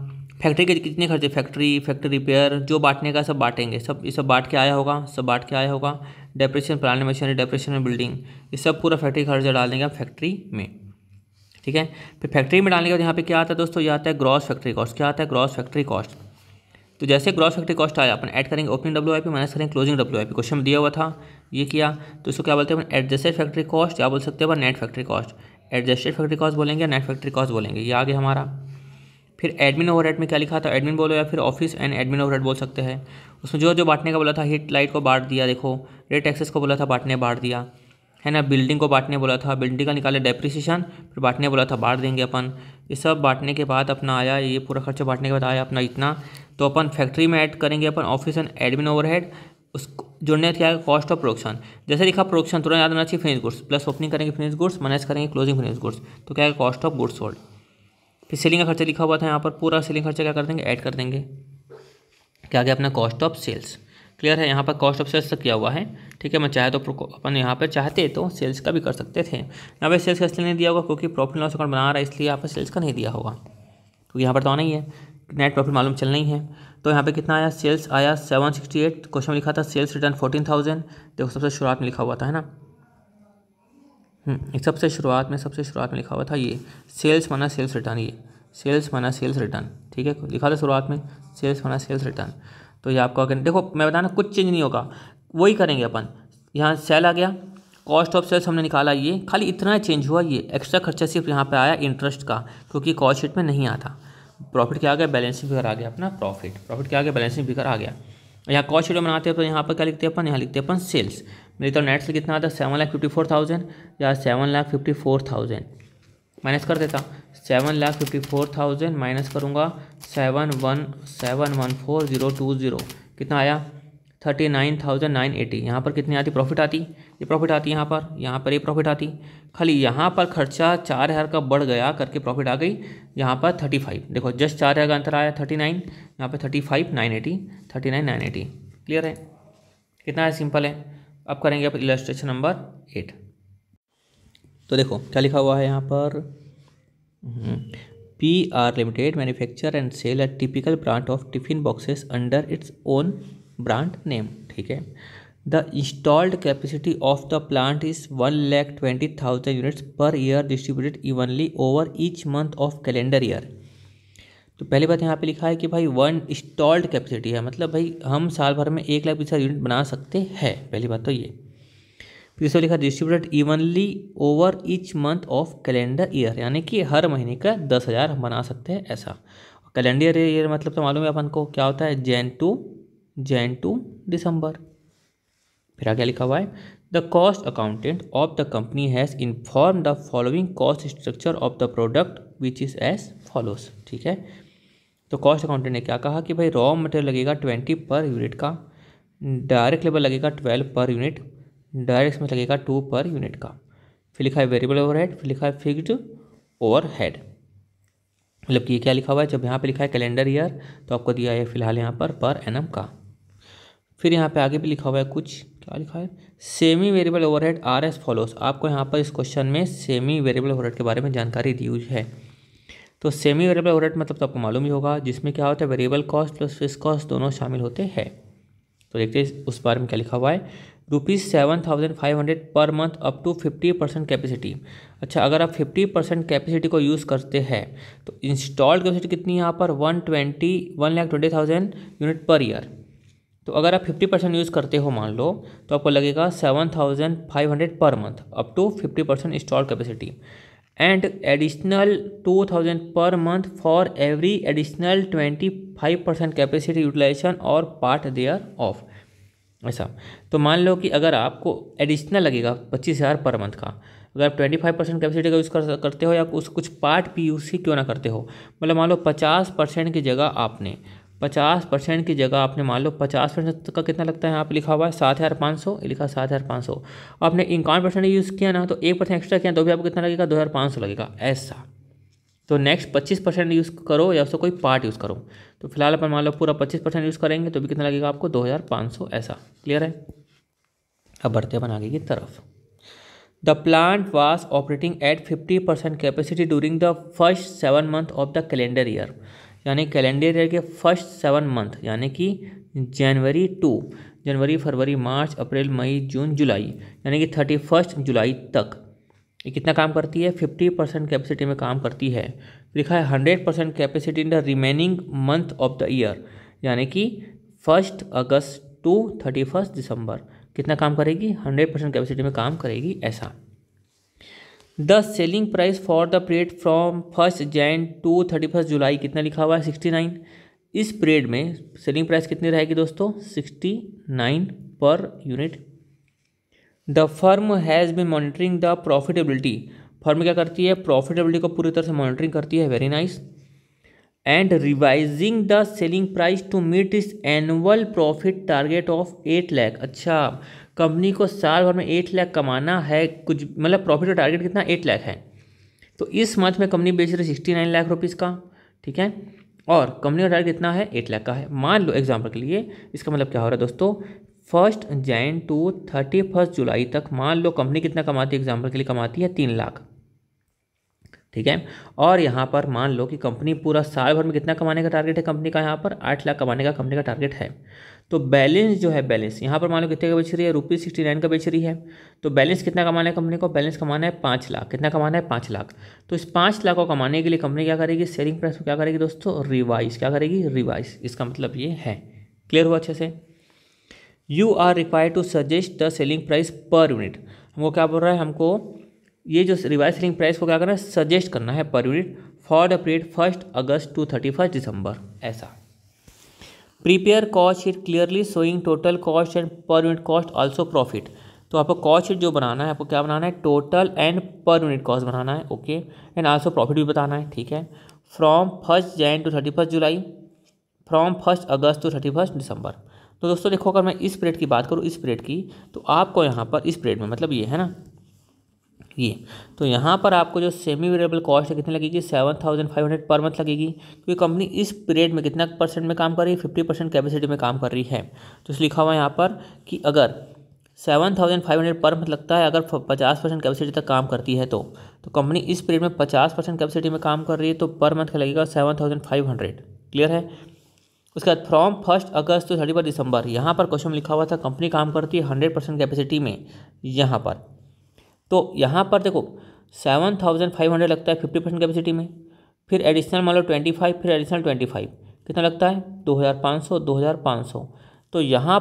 फैक्ट्री के कितने खर्चे, फैक्ट्री रिपेयर जो बांटने का सब बांटेंगे, सब ये सब बांट के आया होगा, सब बांट के आया होगा। Depreciation plant machinery, depreciation building, ये सब पूरा फैक्ट्री खर्चा डाल देंगे फैक्ट्री में। ठीक है, फिर फैक्ट्री में डालने के बाद यहाँ पे क्या आता है दोस्तों, ये आता है ग्रॉस फैक्ट्री कॉस्ट। क्या आता है, ग्रॉस फैक्ट्री कॉस्ट। तो जैसे ग्रॉस फैक्ट्री कॉस्ट आया अपन ऐड करेंगे ओपनिंग WIP माइनस करेंगे क्लोजिंग WIP। क्वेश्चन में दिया हुआ था, ये किया तो इसको क्या बोलते हैं अपन, एडजस्टेड फैक्ट्री कॉस्ट, या बोल सकते हैं अपन net factory cost. Adjusted factory cost बोलेंगे, नेट फैक्ट्री कॉस्ट बोलेंगे। ये आगे हमारा। फिर एडमिन ओवरहेड में क्या लिखा था, एडमिन बोलो या फिर ऑफिस एंड एडमिन ओवरहेड बोल सकते हैं। उसमें जो जो बांटने का बोला था, हीट लाइट को बांट दिया, देखो रेट एक्सेस को बोला था बांटने, बांट दिया है ना। बिल्डिंग को बांटने बोला था, बिल्डिंग का निकाले डेप्रिसिएशन, फिर बांटने बोला था बांट देंगे अपन। ये सब बांटने के बाद अपना आया, ये पूरा खर्चा बांटने के बाद आया अपना इतना। तो अपन फैक्ट्री में ऐड करेंगे अपन ऑफिस एंड एडमिन ओवरहेड। उसको जोड़ने क्या है, कॉस्ट ऑफ प्रोडक्शन। जैसे लिखा प्रोडक्शन तुरंत याद आना चाहिए, फिनिश गुड्स प्लस ओपनिंग करेंगे फिनिश गुड्स माइनस करेंगे क्लोजिंग फिनिश गुड्स, तो क्या है कॉस्ट ऑफ गुड्स सोल्ड। फिर सेलिंग का खर्चा लिखा हुआ था यहाँ पर, पूरा सेलिंग खर्चा क्या कर देंगे, ऐड कर देंगे। क्या गया अपना कॉस्ट ऑफ सेल्स। क्लियर है, यहाँ पर कॉस्ट ऑफ सेल्स तक किया हुआ है। ठीक है, मैं चाहे तो अपन यहाँ पर चाहते तो सेल्स का भी कर सकते थे। यहाँ पर सेल्स का इसलिए नहीं दिया होगा क्योंकि प्रॉफिट लॉस अकाउंट बना रहा है, इसलिए यहाँ पर सेल्स का नहीं दिया होगा। तो यहाँ पर तो आना ही है, नेट प्रॉफिट मालूम चलना ही है। तो यहाँ पे कितना आया, सेल्स आया 768। क्वेश्चन में लिखा था सेल्स रिटर्न 14,000। देखो सबसे शुरुआत में लिखा हुआ था, है ना। सबसे शुरुआत में लिखा हुआ था ये सेल्स माना सेल्स रिटर्न, ये सेल्स माना सेल्स रिटर्न। ठीक है, लिखा था शुरुआत में सेल्स माना सेल्स रिटर्न। तो ये आपका देखो मैं बताना कुछ चेंज नहीं होगा, वही करेंगे अपन। यहाँ सेल आ गया, कॉस्ट ऑफ सेल्स हमने निकाला, ये खाली इतना चेंज हुआ, ये एक्स्ट्रा खर्चा सिर्फ यहाँ पे आया इंटरेस्ट का, क्योंकि कॉस्ट शीट में नहीं आता। प्रॉफिट क्या आ गया, बैलेंसिंग फिगर आ गया अपना, प्रॉफिट क्या आ गया, बैलेंसिंग फिगर आ गया। यहाँ कॉस्ट शीट में बनाते हैं तो यहाँ पर क्या लिखते हैं अपन, यहाँ लिखते हैं अपन सेल्स। मेरी तो नेट से कितना आता है 7,54,000 या 7,54,000 माइनस कर देता। 7,54,000 माइनस करूँगा 7,1,4,020 कितना आया 39,980। यहाँ पर कितनी आती प्रॉफिट आती, ये प्रॉफिट आती यहाँ पर ये प्रॉफिट आती। खाली यहाँ पर खर्चा 4,000 का बढ़ गया करके प्रॉफिट आ गई यहाँ पर 35। देखो जस्ट 4,000 का अंतर आया 39, यहाँ पर 35,980 39,980। क्लियर है। कितना है, सिंपल है। अब करेंगे आप इलस्ट्रेशन नंबर 8। तो देखो क्या लिखा हुआ है यहाँ पर, PR limited manufacture and sell a typical brand of tiffin boxes under its own brand name. ठीक है। The installed capacity of the plant is 1,20,000 units per year distributed evenly over each month of calendar year. तो पहली बात यहाँ पे लिखा है कि भाई 1 इंस्टॉल्ड कैपेसिटी है, मतलब भाई हम साल भर में 1,20,000 यूनिट बना सकते हैं, पहली बात तो ये। फिर इसको लिखा distributed evenly over each month of calendar year, यानी कि हर महीने का 10,000 हम बना सकते हैं ऐसा। कैलेंडर ईयर मतलब तो मालूम है अपन को क्या होता है, जैन टू दिसंबर। फिर आगे लिखा हुआ है the cost accountant of the company has inform the following cost structure of the product which is as follows. ठीक है। तो कॉस्ट अकाउंटेंट ने क्या कहा कि भाई रॉ मटेरियल लगेगा 20 पर यूनिट का, डायरेक्ट लेबर लगेगा 12 पर यूनिट, डायरेक्ट में लगेगा 2 पर यूनिट का। फिर लिखा है वेरिएबल ओवरहेड, फिर लिखा है फिक्स्ड ओवरहेड। मतलब कि क्या लिखा हुआ है, जब यहाँ पे लिखा है कैलेंडर ईयर तो आपको दिया है फिलहाल यहाँ पर एनम का। फिर यहाँ पे आगे भी लिखा हुआ है कुछ, क्या लिखा है, semi variable overhead R S follows. आपको यहाँ पर इस क्वेश्चन में सेमी वेरिएबल ओवरहेड के बारे में जानकारी दी हुई है। तो सेमी वेरिएबल ओवरहेड मतलब तो आपको मालूम ही होगा, जिसमें क्या होता है variable cost plus fix cost दोनों शामिल होते हैं। तो देखते हैं उस बारे में क्या लिखा हुआ है, ₹7,500 per month up to 50% capacity. अच्छा, अगर आप 50% कैपेसिटी को यूज़ करते हैं तो इंस्टॉल्ड कैपेसिटी कितनी है यहाँ पर 1,20,000 यूनिट पर ईयर। तो अगर आप 50% यूज़ करते हो मान लो, तो आपको लगेगा 7,500 per month up to 50% installed capacity and additional 2,000 per month for every additional 25% capacity utilisation और पार्ट देयर ऑफ। ऐसा तो मान लो कि अगर आपको एडिशनल लगेगा 25,000 पर मंथ का, अगर आप 25% कैपेसिटी का यूज़ करते हो या कुछ पार्ट PUC क्यों ना करते हो, मतलब मान लो 50% की जगह आपने 50% की जगह आपने मान लो 50% का कितना लगता है, यहाँ पे लिखा हुआ है 7,500, ये लिखा 7,500। आपने 51% यूज़ किया ना, तो 1% एक्स्ट्रा किया तो भी आपको कितना लगेगा 2,500 लगेगा ऐसा। तो नेक्स्ट 25% यूज़ करो या उससे कोई पार्ट यूज़ करो, तो फिलहाल अपन मान लो पूरा 25% यूज़ करेंगे तो भी कितना लगेगा आपको 2,500 ऐसा। क्लियर है। अब बढ़ते अपन आगे की तरफ। The plant was operating eight 50% capacity during the first 7 month of the calendar year, यानी कैलेंडर ईयर के फर्स्ट 7 मंथ यानी कि जनवरी फरवरी मार्च अप्रैल मई जून जुलाई, यानी कि 31 जुलाई तक ये कितना काम करती है, 50% कैपेसिटी में काम करती है। लिखा है 100% capacity in the remaining month of the year, यानी कि 1 अगस्त टू 31 दिसंबर कितना काम करेगी, 100% कैपेसिटी में काम करेगी ऐसा। The selling price for the period from 1 Jan to 31 July कितना लिखा हुआ है 69। इस पीरियड में सेलिंग प्राइस कितनी रहेगी दोस्तों, 69 per unit. The firm has been monitoring the profitability, firm क्या करती है, प्रॉफिटेबिलिटी को पूरी तरह से मॉनिटरिंग करती है, very nice. And revising the selling price to meet its annual profit target of 8 lakh. अच्छा, कंपनी को साल भर में 8 लाख कमाना है, कुछ मतलब प्रॉफिट का टारगेट कितना 8 लाख है, तो इस मंथ में कंपनी बेच रही 69 लाख रुपीज़ का। ठीक है, और कंपनी का टारगेट कितना है 8 लाख का है। मान लो एग्जाम्पल के लिए, इसका मतलब क्या हो रहा है दोस्तों, 1 जैन टू 31 जुलाई तक मान लो कंपनी कितना कमाती है, एग्जाम्पल के लिए कमाती है 3 लाख। ठीक है, और यहाँ पर मान लो कि कंपनी पूरा साल भर में कितना कमाने का टारगेट है कंपनी का, यहाँ पर 8 लाख कमाने का कंपनी का टारगेट है। तो बैलेंस जो है, बैलेंस यहाँ पर मान लो कितने का बेच रही है, ₹69 का बेच रही है। तो बैलेंस कितना कमाना है कंपनी को, बैलेंस कमाना है 5 लाख। कितना कमाना है 5 लाख। तो इस 5 लाख को कमाने के लिए कंपनी क्या करेगी, सेलिंग प्राइस को क्या करेगी दोस्तों, रिवाइज। क्या करेगी, रिवाइज। इसका मतलब ये है। क्लियर हुआ अच्छे से। You are required to suggest the selling price per unit. हमको क्या बोल रहा है, हमको ये जो रिवाइज सेलिंग प्राइस को क्या करना है, सजेस्ट करना है per unit for the period 1 August to 31 December ऐसा। Prepare cost sheet clearly showing total cost and per unit cost also profit. तो आपको कॉस्ट शीट जो बनाना है, आपको क्या बनाना है, total and per unit cost बनाना है, ओके, एंड आल्सो प्रॉफिट भी बताना है। ठीक है, from 1 Jan to 31 July, from 1 August to 31 December. तो दोस्तों देखो, अगर मैं इस पीरियड की बात करूँ, इस पीरियड की, तो आपको यहाँ पर इस पीरियड में मतलब ये है ना, ये। तो यहाँ पर आपको जो सेमी वेरिएबल कॉस्ट है कितनी लगेगी, 7,500 पर मंथ लगेगी, क्योंकि कंपनी इस पीरियड में कितना % में काम कर रही है, 50% कैपेसिटी में काम कर रही है। तो इस लिखा हुआ है यहाँ पर कि अगर 7,500 पर मंथ लगता है, अगर 50% कैपेसिटी तक काम करती है तो कंपनी इस पीरियड में 50% कैपेसिटी में काम कर रही है, तो पर मंथ का लगेगा 7,500। क्लियर है। उसके बाद फ्रॉम 1 अगस्त टू 31 दिसंबर, यहाँ पर क्वेश्चन लिखा हुआ था कंपनी काम करती है 100% कैपेसिटी में यहाँ पर। तो यहाँ पर देखो 7,500 लगता है 50% कैपेसिटी में, फिर एडिशनल मान लो 25, फिर एडिशनल 25 कितना लगता है 2,500। तो यहाँ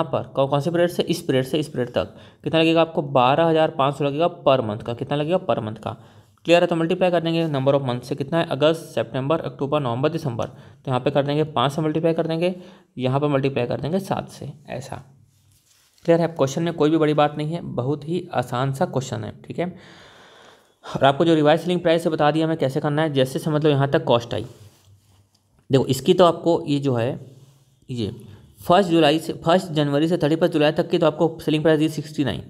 पर कौन से पीरियड से, इस पीरियड तक कितना लगेगा आपको 12,500 लगेगा पर मंथ का। कितना लगेगा पर मंथ का। क्लियर है। तो मल्टीप्लाई कर देंगे नंबर ऑफ मंथ से, कितना है अगस्त, सितंबर, अक्टूबर, नवंबर, दिसंबर। तो यहाँ पे कर देंगे 5 से मल्टीप्लाई कर देंगे, यहाँ पर मल्टीप्लाई कर देंगे 7 से, ऐसा। क्लियर है। क्वेश्चन में कोई भी बड़ी बात नहीं है, बहुत ही आसान सा क्वेश्चन है। ठीक है। और आपको जो रिवाइज सेलिंग प्राइस से बता दिया हमें कैसे करना है। जैसे समझ लो यहाँ तक कॉस्ट आई, देखो इसकी तो आपको ये जो है ये 1 जनवरी से 31 जुलाई तक की तो आपको सेलिंग प्राइस दी 69।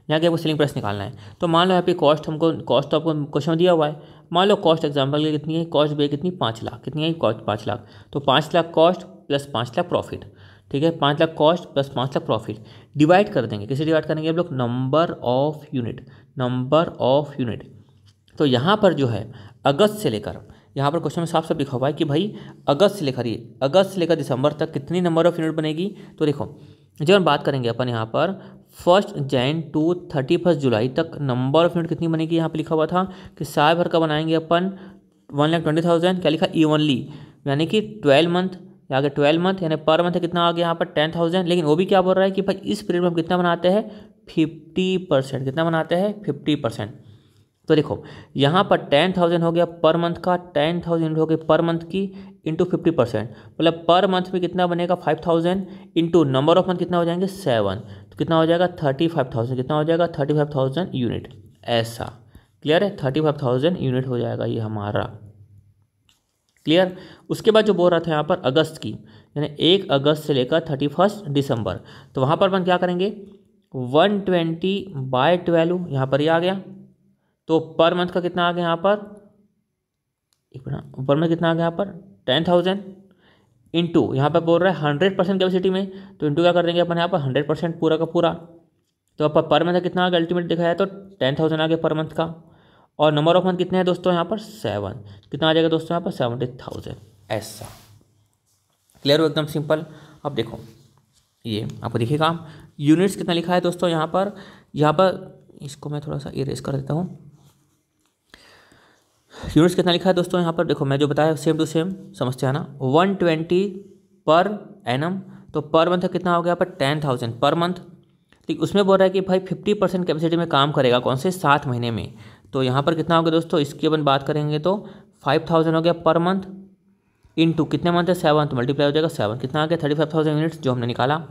यहाँ के आपको सेलिंग प्राइस निकालना है। तो मान लो यहाँ पे कॉस्ट तो आपको क्वेश्चन में दिया हुआ है। मान लो कॉस्ट एग्जाम्पल के कितनी है, कॉस्ट बे कितनी 5 लाख, कितनी है कॉस्ट 5 लाख। तो 5 lakh cost plus 5 lakh profit. ठीक है। 5 lakh cost plus 5 lakh profit divide कर देंगे। किसे डिवाइड करेंगे आप लोग, नंबर ऑफ यूनिट। तो यहाँ पर जो है अगस्त से लेकर, यहाँ पर क्वेश्चन में साफ साफ लिखा हुआ है कि भाई अगस्त से लेकर दिसंबर तक कितनी नंबर ऑफ यूनिट बनेगी। तो देखो जब हम बात करेंगे अपन यहाँ पर 1 जनवरी टू 31 जुलाई तक नंबर ऑफ यूनिट कितनी बनेगी। यहाँ पे लिखा हुआ था कि साल भर का बनाएंगे अपन 1,20,000, क्या लिखा इवनली, यानी कि 12 मंथ, आगे 12 मंथ यानी पर मंथ कितना आ गया यहाँ पर 10,000। लेकिन वो भी क्या बोल रहा है कि भाई इस पीरियड में हम कितना बनाते हैं 50%, कितना बनाते हैं 50%। तो देखो यहाँ पर 10,000 हो गया पर मंथ का, 10,000 यूनिट हो गई पर मंथ की इंटू 50%, मतलब पर मंथ में कितना बनेगा 5,000 इंटू नंबर ऑफ मंथ कितना हो जाएंगे 7, तो कितना हो जाएगा 35,000, कितना हो जाएगा 35,000 यूनिट, ऐसा। क्लियर है। 35,000 यूनिट हो जाएगा ये हमारा। क्लियर। उसके बाद जो बोल रहा था यहाँ पर अगस्त की, यानी 1 अगस्त से लेकर 31 दिसंबर, तो वहाँ पर अपन क्या करेंगे 120/12, यहाँ पर ये आ गया। तो पर मंथ का कितना आ गया यहाँ पर, एक मिनट, पर मंथ कितना आ गया यहाँ पर 10,000 इंटू यहाँ पर बोल रहा है 100% कैपेसिटी में, तो इंटू क्या कर देंगे अपन यहाँ पर 100% पूरा का पूरा। तो अब पर मंथ कितना आ गया अल्टीमेट दिखाया तो 10,000 आ गया पर मंथ का। और नंबर ऑफ मंथ कितने हैं दोस्तों यहाँ पर 7, कितना आ जाएगा दोस्तों यहाँ पर 70,000, ऐसा। क्लियर हो, एकदम सिंपल। अब देखो ये आपको देखिए काम, यूनिट्स कितना लिखा है दोस्तों यहाँ पर इसको मैं थोड़ा सा इरेज कर देता हूँ। यूनिट्स कितना लिखा है दोस्तों यहाँ पर, देखो मैं जो बताया सेम टू सेम समझते हैं ना। 120 पर एनम, तो पर मंथ कितना हो गया यहाँ पर 10,000 पर मंथ। ठीक, उसमें बोल रहा है कि भाई 50% कैपेसिटी में काम करेगा, कौन से 7 महीने में। तो यहाँ पर कितना हो गया दोस्तों, इसकी अपन बात करेंगे तो 5,000 हो गया पर मंथ इंटू कितने मंथ है 7, तो मल्टीप्लाई हो जाएगा 7, कितना आ गया 35,000 यूनिट्स जो हमने निकाला।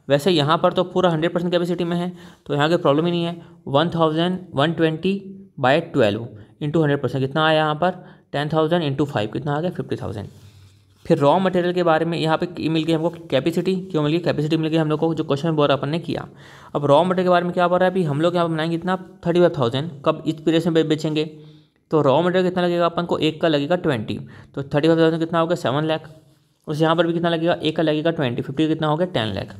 वैसे यहाँ पर तो पूरा 100% कैपेसिटी में है, तो यहाँ की प्रॉब्लम ही नहीं है। 1,120/12 इंटू 100% कितना आया यहाँ पर 10,000 इंटू 5 कितना आ गया 50,000। फिर रॉ मटेरियल के बारे में यहाँ पे मिल गई हमको कैपेसिटी, क्यों मिल गई कैपेसिटी मिल गई हम लोग को, जो क्वेश्चन बोल रहा अपन ने किया। अब रॉ मटेरियल के बारे में क्या बोल रहा है, अभी हम लोग यहाँ पर बनाएंगे इतना 35,000, कब इस पीरियड में बेचेंगे। तो रॉ मटेरियल कितना लगेगा अपन को, एक का लगेगा 20, तो 35,000 कितना हो गया 7 लाख। उस यहाँ पर भी कितना लगेगा, एक का लगेगा 20, 50 कितना हो गया 10 लाख।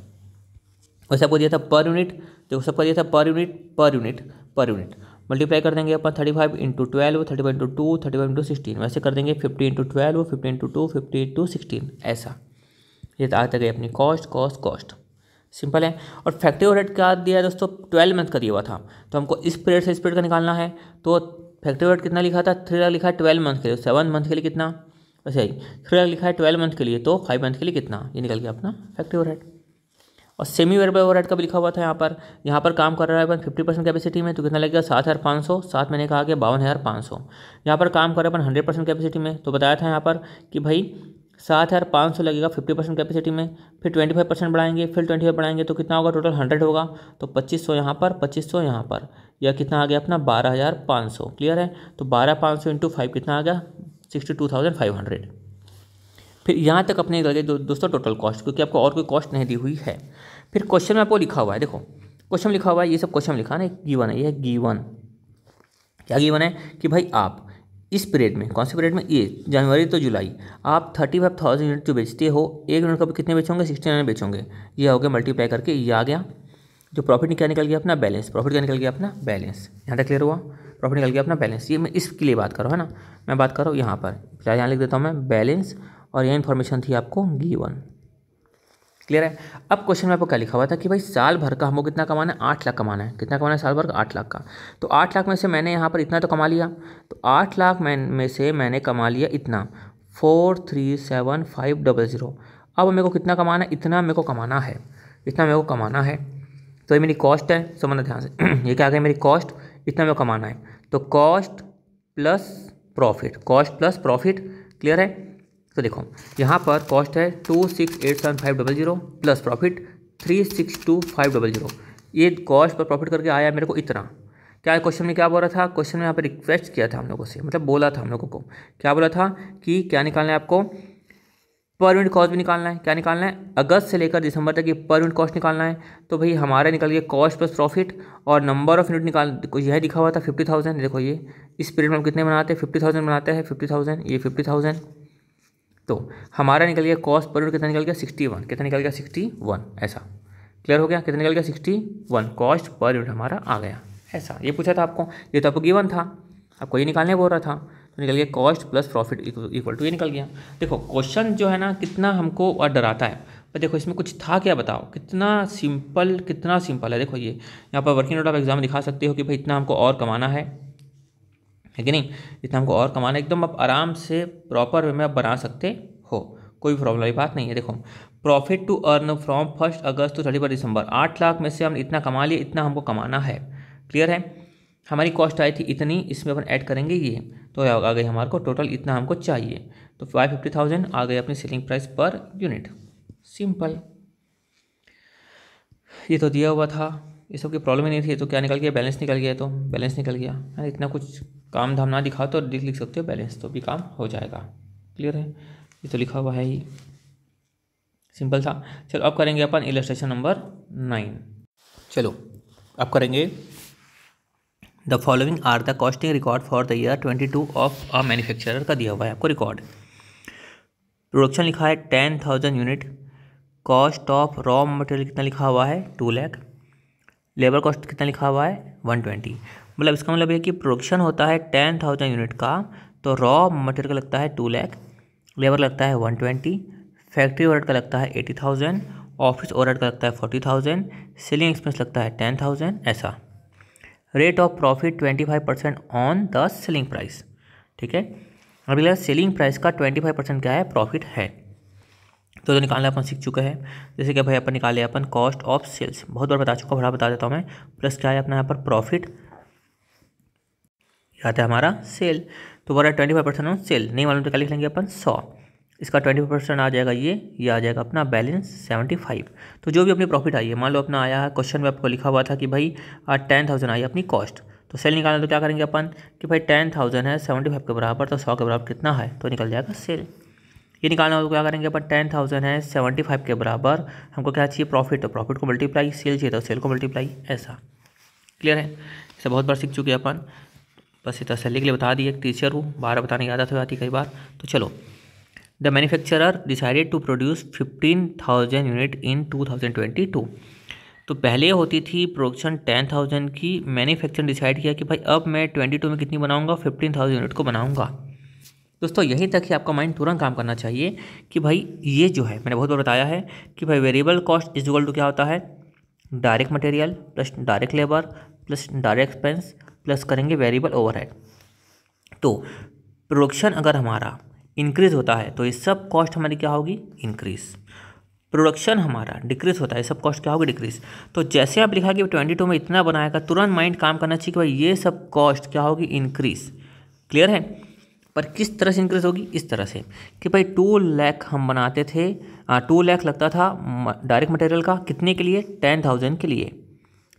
वैसे आपको दिया था पर यूनिट, देखो सबको दिया था पर यूनिट मल्टीप्लाई कर देंगे अपन 35 इंटू 12, 35 इंटू 2, 35 इंटू 16, वैसे कर देंगे 50 इंटू 12, 50 इंटू 2, 50 इंटू 16, ऐसा। ये तो आता गई अपनी कॉस्ट सिंपल है। और फैक्ट्री ओवरहेड क्या दिया है दोस्तों, 12 मंथ का दिया हुआ था, तो हमको इस पीरियड से इस पीरियड का निकालना है। तो फैक्ट्री ओवरहेड कितना लिखा था, 3 लाख लिखा है 12 मंथ के लिए, 7 मंथ के लिए कितना, वैसे ही 3 लाख लिखा है 12 मंथ के लिए, तो 5 मंथ के लिए कितना, ये निकल गया अपना फैक्ट्री ओवरहेड। और सेमी वेरिएबल ओवरहेड का भी लिखा हुआ था यहाँ पर काम कर रहा है अपन 50% कैपेसिटी में, तो कितना लगेगा 7,500, 7 महीने का आ गया 52,500। यहाँ पर काम कर रहे हैं अपन 100% कैपेसिटी में, तो बताया था यहाँ पर कि भाई 7,500 लगेगा 50% कैपेसिटी में, फिर 25% बढ़ाएंगे, फिर 25 बढ़ाएंगे तो कितना होगा, टोटल 100 होगा। तो 2,500 यहाँ पर, 2,500 यहाँ पर, यह कितना आ गया अपना 12,500। क्लियर है। तो 12,500 इंटू 5 कितना आ गया 62,500। फिर यहाँ तक अपने लगे दोस्तों टोटल कॉस्ट, क्योंकि आपको और कोई कॉस्ट नहीं दी हुई है। फिर क्वेश्चन में आपको लिखा हुआ है, देखो क्वेश्चन लिखा हुआ है, ये सब क्वेश्चन लिखा ना, गिवन है, ये है गिवन। क्या गिवन है कि भाई आप इस पीरियड में, कौन से पीरियड में, ये जनवरी तो जुलाई, आप 35,000 यूनिट जो बेचते हो, एक यूनिट का कितने बेचोगे, 69 बेचोगे। ये हो गया मल्टीप्लाई करके, ये आ गया। जो प्रॉफिट क्या निकल गया अपना, बैलेंस। प्रॉफिट क्या निकल गया अपना, बैलेंस। यहाँ तक क्लियर हुआ, प्रॉफिट निकल गया अपना बैलेंस। ये मैं इसके लिए बात कर रहा हूँ, है ना, मैं बात कर रहा हूँ यहाँ पर, फिलहाल यहाँ लिख देता हूँ मैं बैलेंस, और यह इन्फॉर्मेशन थी आपको गिवन। क्लियर है। अब क्वेश्चन में आपको क्या लिखा हुआ था कि भाई साल भर का हमको कितना कमाना है, 8 लाख कमाना है। कितना कमाना है साल भर का, 8 लाख का। तो 8 लाख में से मैंने यहाँ पर इतना तो कमा लिया, तो 8 लाख में से मैंने कमा लिया इतना 437,500। अब मेरे को कितना कमाना है, इतना मेरे को कमाना है, इतना मेरे को कमाना है। तो ये मेरी कॉस्ट है, समझना ध्यान से ये क्या आ गया मेरी कॉस्ट, इतना मेरे को कमाना है। तो cost plus profit, cost plus profit. Clear है। तो देखो यहाँ पर कॉस्ट है 2687500 प्लस प्रॉफिट 362,500। ये कॉस्ट पर प्रॉफिट करके आया मेरे को इतना। क्या क्वेश्चन में क्या बोला था, क्वेश्चन में यहाँ पर रिक्वेस्ट किया था हम लोगों से, मतलब बोला था हम लोगों को, क्या बोला था कि क्या निकालना है आपको, पर यूनिट कॉस्ट भी निकालना है। क्या निकालना है, अगस्त से लेकर दिसंबर तक ये पर यूनिट कॉस्ट निकालना है। तो भाई हमारा निकल गया कॉस्ट प्लस प्रॉफिट, और नंबर ऑफ यूनिट निकाल, यह दिखा हुआ था 50,000। देखो ये इस पीरियड में हम कितने बनाते हैं, 50,000 बनाते हैं, 50,000, ये 50,000। तो हमारा निकल गया कॉस्ट पर यूनिट कितना निकल गया, 61। कितना निकल गया, 61। ऐसा क्लियर हो गया, कितना निकल गया, 61 कॉस्ट पर यूनिट हमारा आ गया। ऐसा ये पूछा था आपको, ये तो आपको गिवन था, आपको ये निकालने बोल रहा था। तो निकल गया cost plus profit equal to ये निकल गया। देखो क्वेश्चन जो है ना कितना हमको और डराता है, पर देखो इसमें कुछ था क्या, बताओ कितना सिंपल, कितना सिंपल है। देखो ये यहाँ पर वर्किंग नोट ऑफ एग्जाम दिखा सकते हो कि भाई इतना हमको और कमाना है कि नहीं, इतना हमको और कमाना है। एकदम आप आराम से प्रॉपर वे में आप बना सकते हो, कोई प्रॉब्लम वाली बात नहीं है। देखो profit to earn from 1 August to 31 December, 8 lakh में से हम इतना कमा लिए, इतना हमको कमाना है। क्लियर है। हमारी कॉस्ट आई थी इतनी, इसमें अपन ऐड करेंगे ये, तो आ गई हमारे को टोटल इतना हमको चाहिए। तो 550,000 आ गई अपनी selling price per unit. Simple, ये तो दिया हुआ था, ये सब की प्रॉब्लम ही नहीं थी। तो क्या निकल गया, बैलेंस निकल गया। तो बैलेंस निकल गया है, इतना कुछ काम धाम ना दिखाओ तो लिख सकते हो बैलेंस, तो भी काम हो जाएगा। क्लियर है, ये तो लिखा हुआ है ही, सिंपल था। चलो अब करेंगे अपन इलस्ट्रेशन नंबर 9। चलो अब करेंगे the following are the costing record for the year 22 of a manufacturer का दिया हुआ है आपको रिकॉर्ड। प्रोडक्शन लिखा है 10,000 unit, cost of raw material कितना लिखा हुआ है 2 लाख, लेबर कॉस्ट कितना लिखा हुआ है 120। मतलब इसका मतलब ये कि प्रोडक्शन होता है 10,000 यूनिट का, तो रॉ मटेरियल का लगता है 2 लाख, लेबर लगता है 120, फैक्ट्री ओवरहेड का लगता है 80,000, ऑफिस ओवरहेड का लगता है 40,000, सेलिंग एक्सपेंस लगता है 10,000। ऐसा rate of profit 25% on the selling price. ठीक है, अभी सेलिंग प्राइस का 25% क्या है, प्रॉफिट है। तो निकालना अपन सीख चुके हैं। जैसे कि भाई अपन निकाले अपन कॉस्ट ऑफ सेल्स, बहुत बार बता चुका, बता देता हूँ मैं। प्लस क्या है अपना यहाँ पर प्रॉफिट, आता है हमारा सेल। तो बोला 25% ऑन सेल, नहीं मालूम तो क्या लिख लेंगे अपन 100, इसका 25% आ जाएगा ये आ जाएगा अपना बैलेंस 75। तो जो भी अपनी प्रॉफिट आई है, मान लो अपना आया है, क्वेश्चन में आपको लिखा हुआ था कि भाई 10,000 आई है अपनी कॉस्ट, तो सेल निकालना तो क्या करेंगे अपन कि भाई 10,000 है 75 के बराबर, तो 100 के बराबर कितना है, तो निकल जाएगा सेल। ये निकालना हो तो क्या करेंगे अपन, 10,000 है 75 के बराबर, हमको क्या चाहिए प्रॉफिट, तो प्रॉफिट को मल्टीप्लाई, सेल चाहिए तो सेल को मल्टीप्लाई। ऐसा क्लियर है, इसे बहुत बार सीख चुके हैं अपन, बस ये तसल्ली के लिए बता दिए, टीचर हूँ, बार बताने की आदत हो जाती कई बार। तो चलो, the manufacturer decided to produce 15,000 unit in 2022। तो पहले होती थी प्रोडक्शन 10,000 की, मैन्युफैक्चर डिसाइड किया कि भाई अब मैं 22 में कितनी बनाऊंगा, 15,000 यूनिट को बनाऊंगा। दोस्तों यहीं तक ही आपका माइंड तुरंत काम करना चाहिए कि भाई ये जो है, मैंने बहुत बार बताया है कि भाई variable cost is equal to क्या होता है, direct material plus direct labour plus direct expense plus करेंगे वेरिएबल ओवरहेड। तो प्रोडक्शन अगर हमारा इंक्रीज़ होता है तो ये सब कॉस्ट हमारी क्या होगी, इंक्रीज़। प्रोडक्शन हमारा डिक्रीज़ होता है, सब कॉस्ट क्या होगी, डिक्रीज़। तो जैसे आप लिखा कि 22 में इतना बनाएगा, तुरंत माइंड काम करना चाहिए कि भाई ये सब कॉस्ट क्या होगी, इंक्रीज़। क्लियर है। पर किस तरह से इंक्रीज़ होगी, इस तरह से कि भाई 2 लाख हम बनाते थे, 2 लाख लगता था डायरेक्ट मटेरियल का, कितने के लिए, 10,000 के लिए।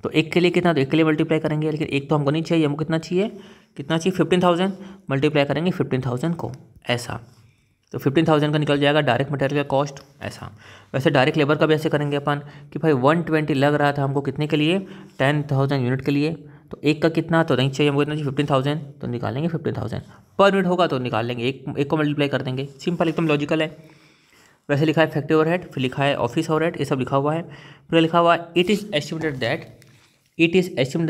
तो एक के लिए कितना, तो एक के लिए मल्टीप्लाई करेंगे, लेकिन एक तो हमको नहीं चाहिए, हमको कितना चाहिए, 15,000 मल्टीप्लाई करेंगे 15,000 को। ऐसा तो 15,000 का निकल जाएगा डायरेक्ट मटेरियल का कॉस्ट। ऐसा वैसे डायरेक्ट लेबर का भी ऐसे करेंगे अपन कि भाई 120 लग रहा था हमको कितने के लिए, 10,000 यूनिट के लिए, तो एक का कितना तो नहीं चाहिए हमको, कितना 15,000, तो निकालेंगे 15,000 पर यूनिट होगा तो निकाल लेंगे, एक को मल्टीप्लाई कर देंगे, सिंपल एकदम लॉजिकल है। वैसे लिखा है फैक्ट्री ओवरहेड, फिर लिखा है ऑफिस ओवरहेड, ये सब लिखा हुआ है। फिर लिखा हुआ है it is estimated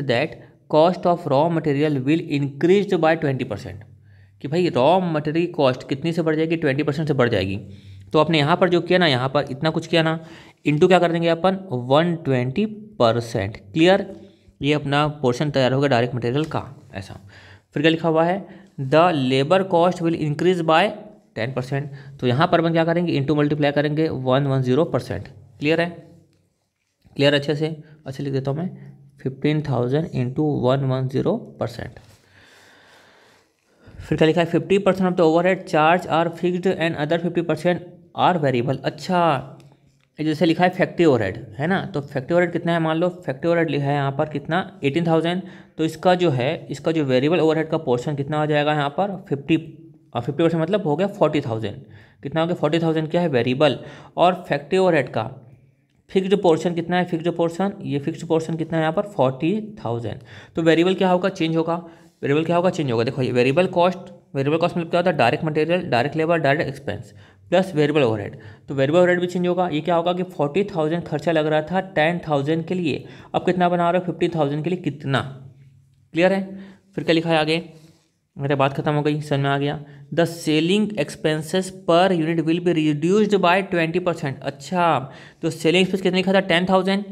that cost of raw material will increase by 20%, कि भाई रॉ मटेरियल कॉस्ट कितनी से बढ़ जाएगी, 20% से बढ़ जाएगी। तो आपने यहाँ पर जो किया ना, यहाँ पर इतना कुछ किया ना, इंटू क्या कर देंगे अपन 120%। क्लियर, ये अपना पोर्शन तैयार होगा डायरेक्ट मटेरियल का, ऐसा। फिर क्या लिखा हुआ है the labour cost will increase by 10%, तो यहाँ पर अपन क्या करेंगे, इंटू मल्टीप्लाई करेंगे 110%। क्लियर है, क्लियर अच्छे से, अच्छे लिख देता हूँ मैं 15,000 इंटू 110%। फिर क्या लिखा है 50% of the overhead charge are fixed and other 50% are variable. अच्छा, जैसे लिखा है फैक्ट्री ओवरहेड है ना, तो फैक्ट्री ओवरहेड कितना है, मान लो फैक्ट्री ओवरहेड लिखा है यहाँ पर कितना 18,000, तो इसका जो है, इसका जो वेरिएबल ओवरहेड का पोर्शन कितना आ जाएगा यहाँ पर 50% मतलब हो गया 40,000। कितना हो गया 40,000 क्या है वेरिएबल, और फैक्ट्री ओवरहेड का फिक्स्ड पोर्शन कितना है, फिक्स्ड पोर्शन, ये फिक्स्ड पोर्शन कितना है यहाँ पर 40,000। तो वेरिएबल क्या होगा, चेंज होगा, वेरिएबल क्या होगा, चेंज होगा। देखो ये वेरिएबल कॉस्ट मतलब क्या होता है, direct material, direct labour, direct expense plus variable overhead, तो वेरिएबल ओवरहेड भी चेंज होगा। ये क्या होगा कि 40,000 खर्चा लग रहा था 10,000 के लिए, अब कितना बना रहे हो 50,000 के लिए कितना। क्लियर है। फिर क्या लिखा है आगे, मेरी बात खत्म हो गई, समझ में आ गया। The selling expenses per unit will be reduced by 20%। अच्छा, तो सेलिंग एक्सपेंस कितने लिखा था 10,000,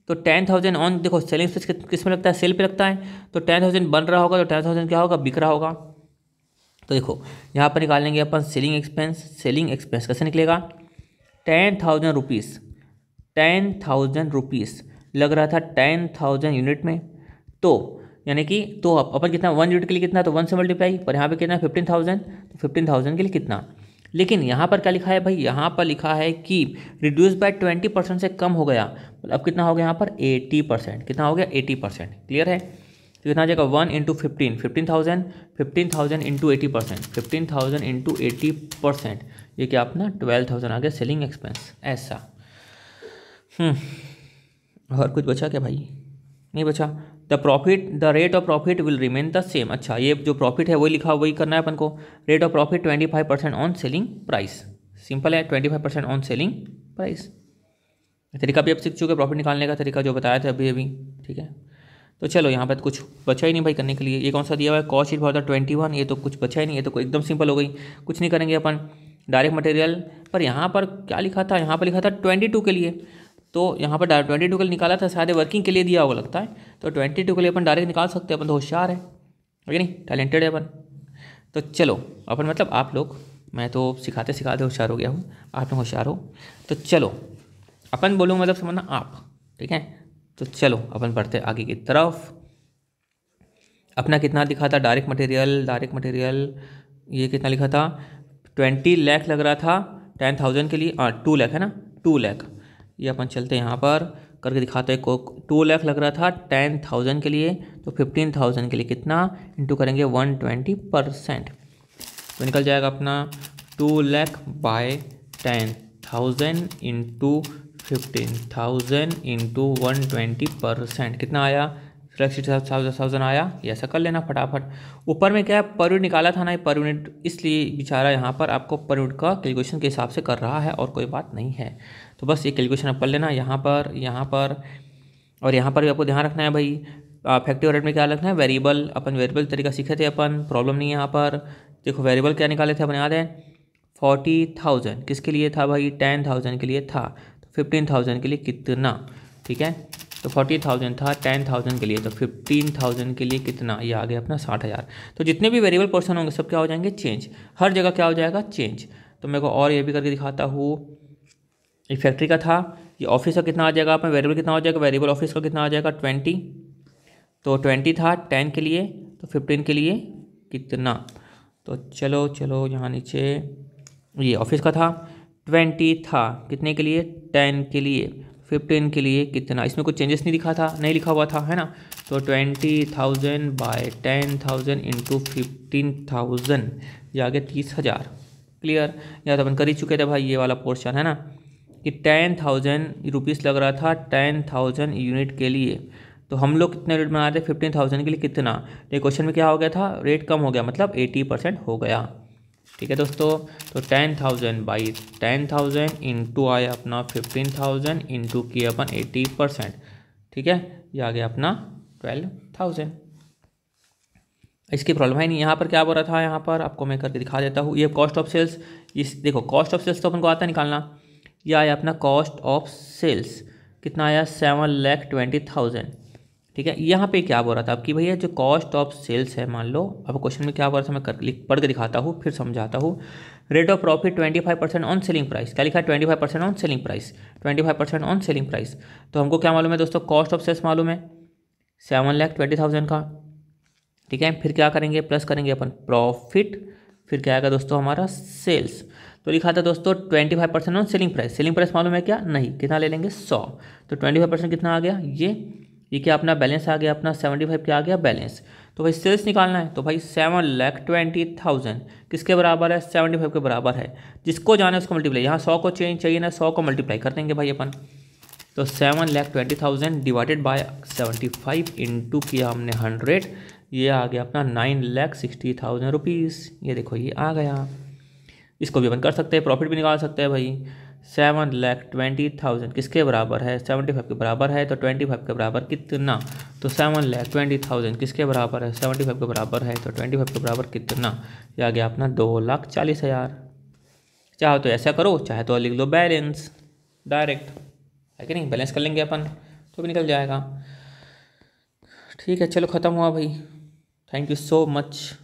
तो 10,000 ऑन, देखो सेलिंग एक्सपेंस किस में लगता है, सेल पे लगता है, तो 10,000 बन रहा होगा, तो 10,000 क्या होगा, बिक रहा होगा। तो देखो यहाँ पर निकालेंगे अपन सेलिंग एक्सपेंस, सेलिंग एक्सपेंस कैसे निकलेगा 10,000 रुपीज़, 10,000 रुपीज़ लग रहा था 10,000 यूनिट में, तो यानी कि तो अपन कितना 1 यूनिट के लिए कितना, तो 1 से मल्टीप्लाई, पर यहाँ पे कितना 15,000, तो 15,000 के लिए कितना। लेकिन यहाँ पर क्या लिखा है भाई, यहाँ पर लिखा है कि रिड्यूस बाय 20% से कम हो गया, अब कितना हो गया यहाँ पर 80%, कितना हो गया 80%। क्लियर है, तो कितना आ जाएगा 1 इंटू 15,000, 15,000 इंटू 80%, 15,000 इंटू 80%, ये क्या अपना 12,000 आ गया सेलिंग एक्सपेंस, ऐसा। और कुछ बचा क्या भाई, नहीं बचा। The rate of profit will remain the same. अच्छा, ये जो प्रॉफिट है वही लिखा, वही करना है अपन को। Rate of profit 25% on selling price, simple है 25% ऑन सेलिंग प्राइस। तरीका भी अब सीख चुके, प्रॉफिट निकालने का तरीका जो बताया था अभी। ठीक है, तो चलो यहाँ पर कुछ बचा ही नहीं भाई करने के लिए। ये कौन सा दिया हुआ है, कॉस्ट शीट था 21, ये तो कुछ बचा ही नहीं, ये तो एकदम सिंपल हो गई, कुछ नहीं करेंगे अपन। डायरेक्ट मटेरियल पर यहाँ पर क्या लिखा था, यहाँ पर लिखा था 22 के लिए, तो यहाँ पर 22 के लिए निकाला था, शायद वर्किंग के लिए दिया हुआ लगता है, तो 22 के लिए अपन डायरेक्ट निकाल सकते हैं, अपन तो होशियार है नहीं, टैलेंटेड है अपन। तो चलो अपन मतलब आप लोग, मैं तो सिखाते सिखाते होशियार हो गया हूँ, आप लोग होशियार हो, तो चलो अपन बोलूँ मतलब समझना आप, ठीक है। तो चलो अपन बढ़ते आगे की तरफ। अपना कितना दिखा था डायरेक्ट मटेरियल, ये कितना लिखा था 20 लाख लग रहा था 10,000 के लिए, 2 लाख है ना, 2 लाख। ये अपन चलते हैं यहाँ पर करके दिखाते हैं, 2 लाख लग रहा था 10,000 के लिए, तो 15,000 के लिए कितना इंटू करेंगे 120%, तो निकल जाएगा अपना 2 लाख बाय 10,000 इंटू 15,000 इंटू 120%, कितना आया 60,000 आया। ये ऐसा कर लेना फटाफट। ऊपर में क्या है पर यूनिट निकाला था ना, पर यूनिट, इसलिए बेचारा यहाँ पर आपको पर यूनिट का कैलकुलेशन के हिसाब से कर रहा है, और कोई बात नहीं है। तो बस ये कैलकुलेशन आप कर लेना यहाँ पर और यहाँ पर भी आपको ध्यान रखना है भाई। फैक्ट्री ओवरहेड में क्या रखना है, वेरिएबल, अपन वेरिएबल तरीका सीखे थे अपन, प्रॉब्लम नहीं है यहाँ पर। देखो वेरिएबल क्या निकाले थे अपन, याद है 40,000 किसके लिए था भाई, 10,000 के लिए था, तो 15,000 के लिए कितना, ठीक है। तो 40,000 था 10,000 के लिए, तो 15,000 के लिए कितना, ये आ गया अपना 60,000। तो जितने भी वेरिएबल पोर्शन होंगे सब क्या हो जाएंगे चेंज, हर जगह क्या हो जाएगा चेंज। तो मेरे को और ये भी करके दिखाता हूँ। ये फैक्ट्री का था, ये ऑफिस का कितना आ जाएगा अपना, वेरिएबल कितना हो जाएगा, वेरिएबल ऑफिस का कितना आ जाएगा 20, तो 20 था 10 के लिए, तो 15 के लिए कितना। तो चलो यहाँ नीचे ये ऑफिस का था 20 था कितने के लिए 10 के लिए, 15 के लिए कितना, इसमें कुछ चेंजेस नहीं दिखा था, नहीं लिखा हुआ था है ना। तो 20,000 बाय 10,000 इंटू 15,000, ये आ गया 30,000। क्लियर, या तो अपन कर ही चुके थे भाई, ये वाला पोर्शन है ना, कि 10,000 रुपीज़ लग रहा था 10,000 यूनिट के लिए, तो हम लोग कितने रेट बना रहे थे 15,000 के लिए कितना, ये क्वेश्चन में क्या हो गया था, रेट कम हो गया मतलब 80% हो गया। ठीक है दोस्तों, तो 10,000 बाई 10,000 इंटू आया अपना 15,000 इंटू किया अपन 80%। ठीक है, ये आ गया अपना 12,000। इसकी प्रॉब्लम है नहीं। यहाँ पर क्या बोल रहा था, यहाँ पर आपको मैं करके दिखा देता हूँ। ये कॉस्ट ऑफ सेल्स, इस देखो कॉस्ट ऑफ सेल्स तो अपन को आता है निकालना। ये आया अपना कॉस्ट ऑफ सेल्स, कितना आया 7,20,000। ठीक है, यहाँ पे क्या बोल रहा था आपकी भैया, जो कॉस्ट ऑफ सेल्स है, मान लो अब क्वेश्चन में क्या बोल रहा था, मैं पढ़ के दिखाता हूँ फिर समझाता हूँ। Rate of profit 25% on selling price, क्या लिखा है 25% on selling price, 25% on selling price. तो हमको क्या मालूम है दोस्तों, कॉस्ट ऑफ सेल्स मालूम है 7,20,000 का। ठीक है, फिर क्या करेंगे, प्लस करेंगे अपन प्रॉफिट, फिर क्या आएगा दोस्तों हमारा सेल्स। तो लिखा था दोस्तों 25% on selling price, selling price मालूम है क्या, नहीं, कितना ले लेंगे 100। तो 25% कितना आ गया, ये क्या अपना बैलेंस आ गया अपना 75 क्या आ गया बैलेंस। तो भाई सेल्स निकालना है, तो भाई 7,20,000 किसके बराबर है, 75 के बराबर है। जिसको जाना है उसको मल्टीप्लाई, यहाँ 100 को चेंज चाहिए ना, 100 को मल्टीप्लाई कर देंगे भाई अपन। तो 7,20,000 डिवाइडेड बाय 75 इंटू किया हमने 100, ये आ गया अपना 9,60,000 रुपीज़। ये देखो ये आ गया। इसको भी अपन कर सकते हैं, प्रॉफिट भी निकाल सकते हैं भाई। 7,20,000 किसके बराबर है, 75 के बराबर है, तो 25 के बराबर कितना, तो 7,20,000 किसके बराबर है, 75 के बराबर है, तो 25 के बराबर कितना, ये आ गया अपना 2,40,000। चाहो तो ऐसा करो, चाहे तो लिख लो बैलेंस डायरेक्ट, है कि नहीं, बैलेंस कर लेंगे अपन तो भी निकल जाएगा। ठीक है, चलो ख़त्म हुआ भाई, थैंक यू सो मच।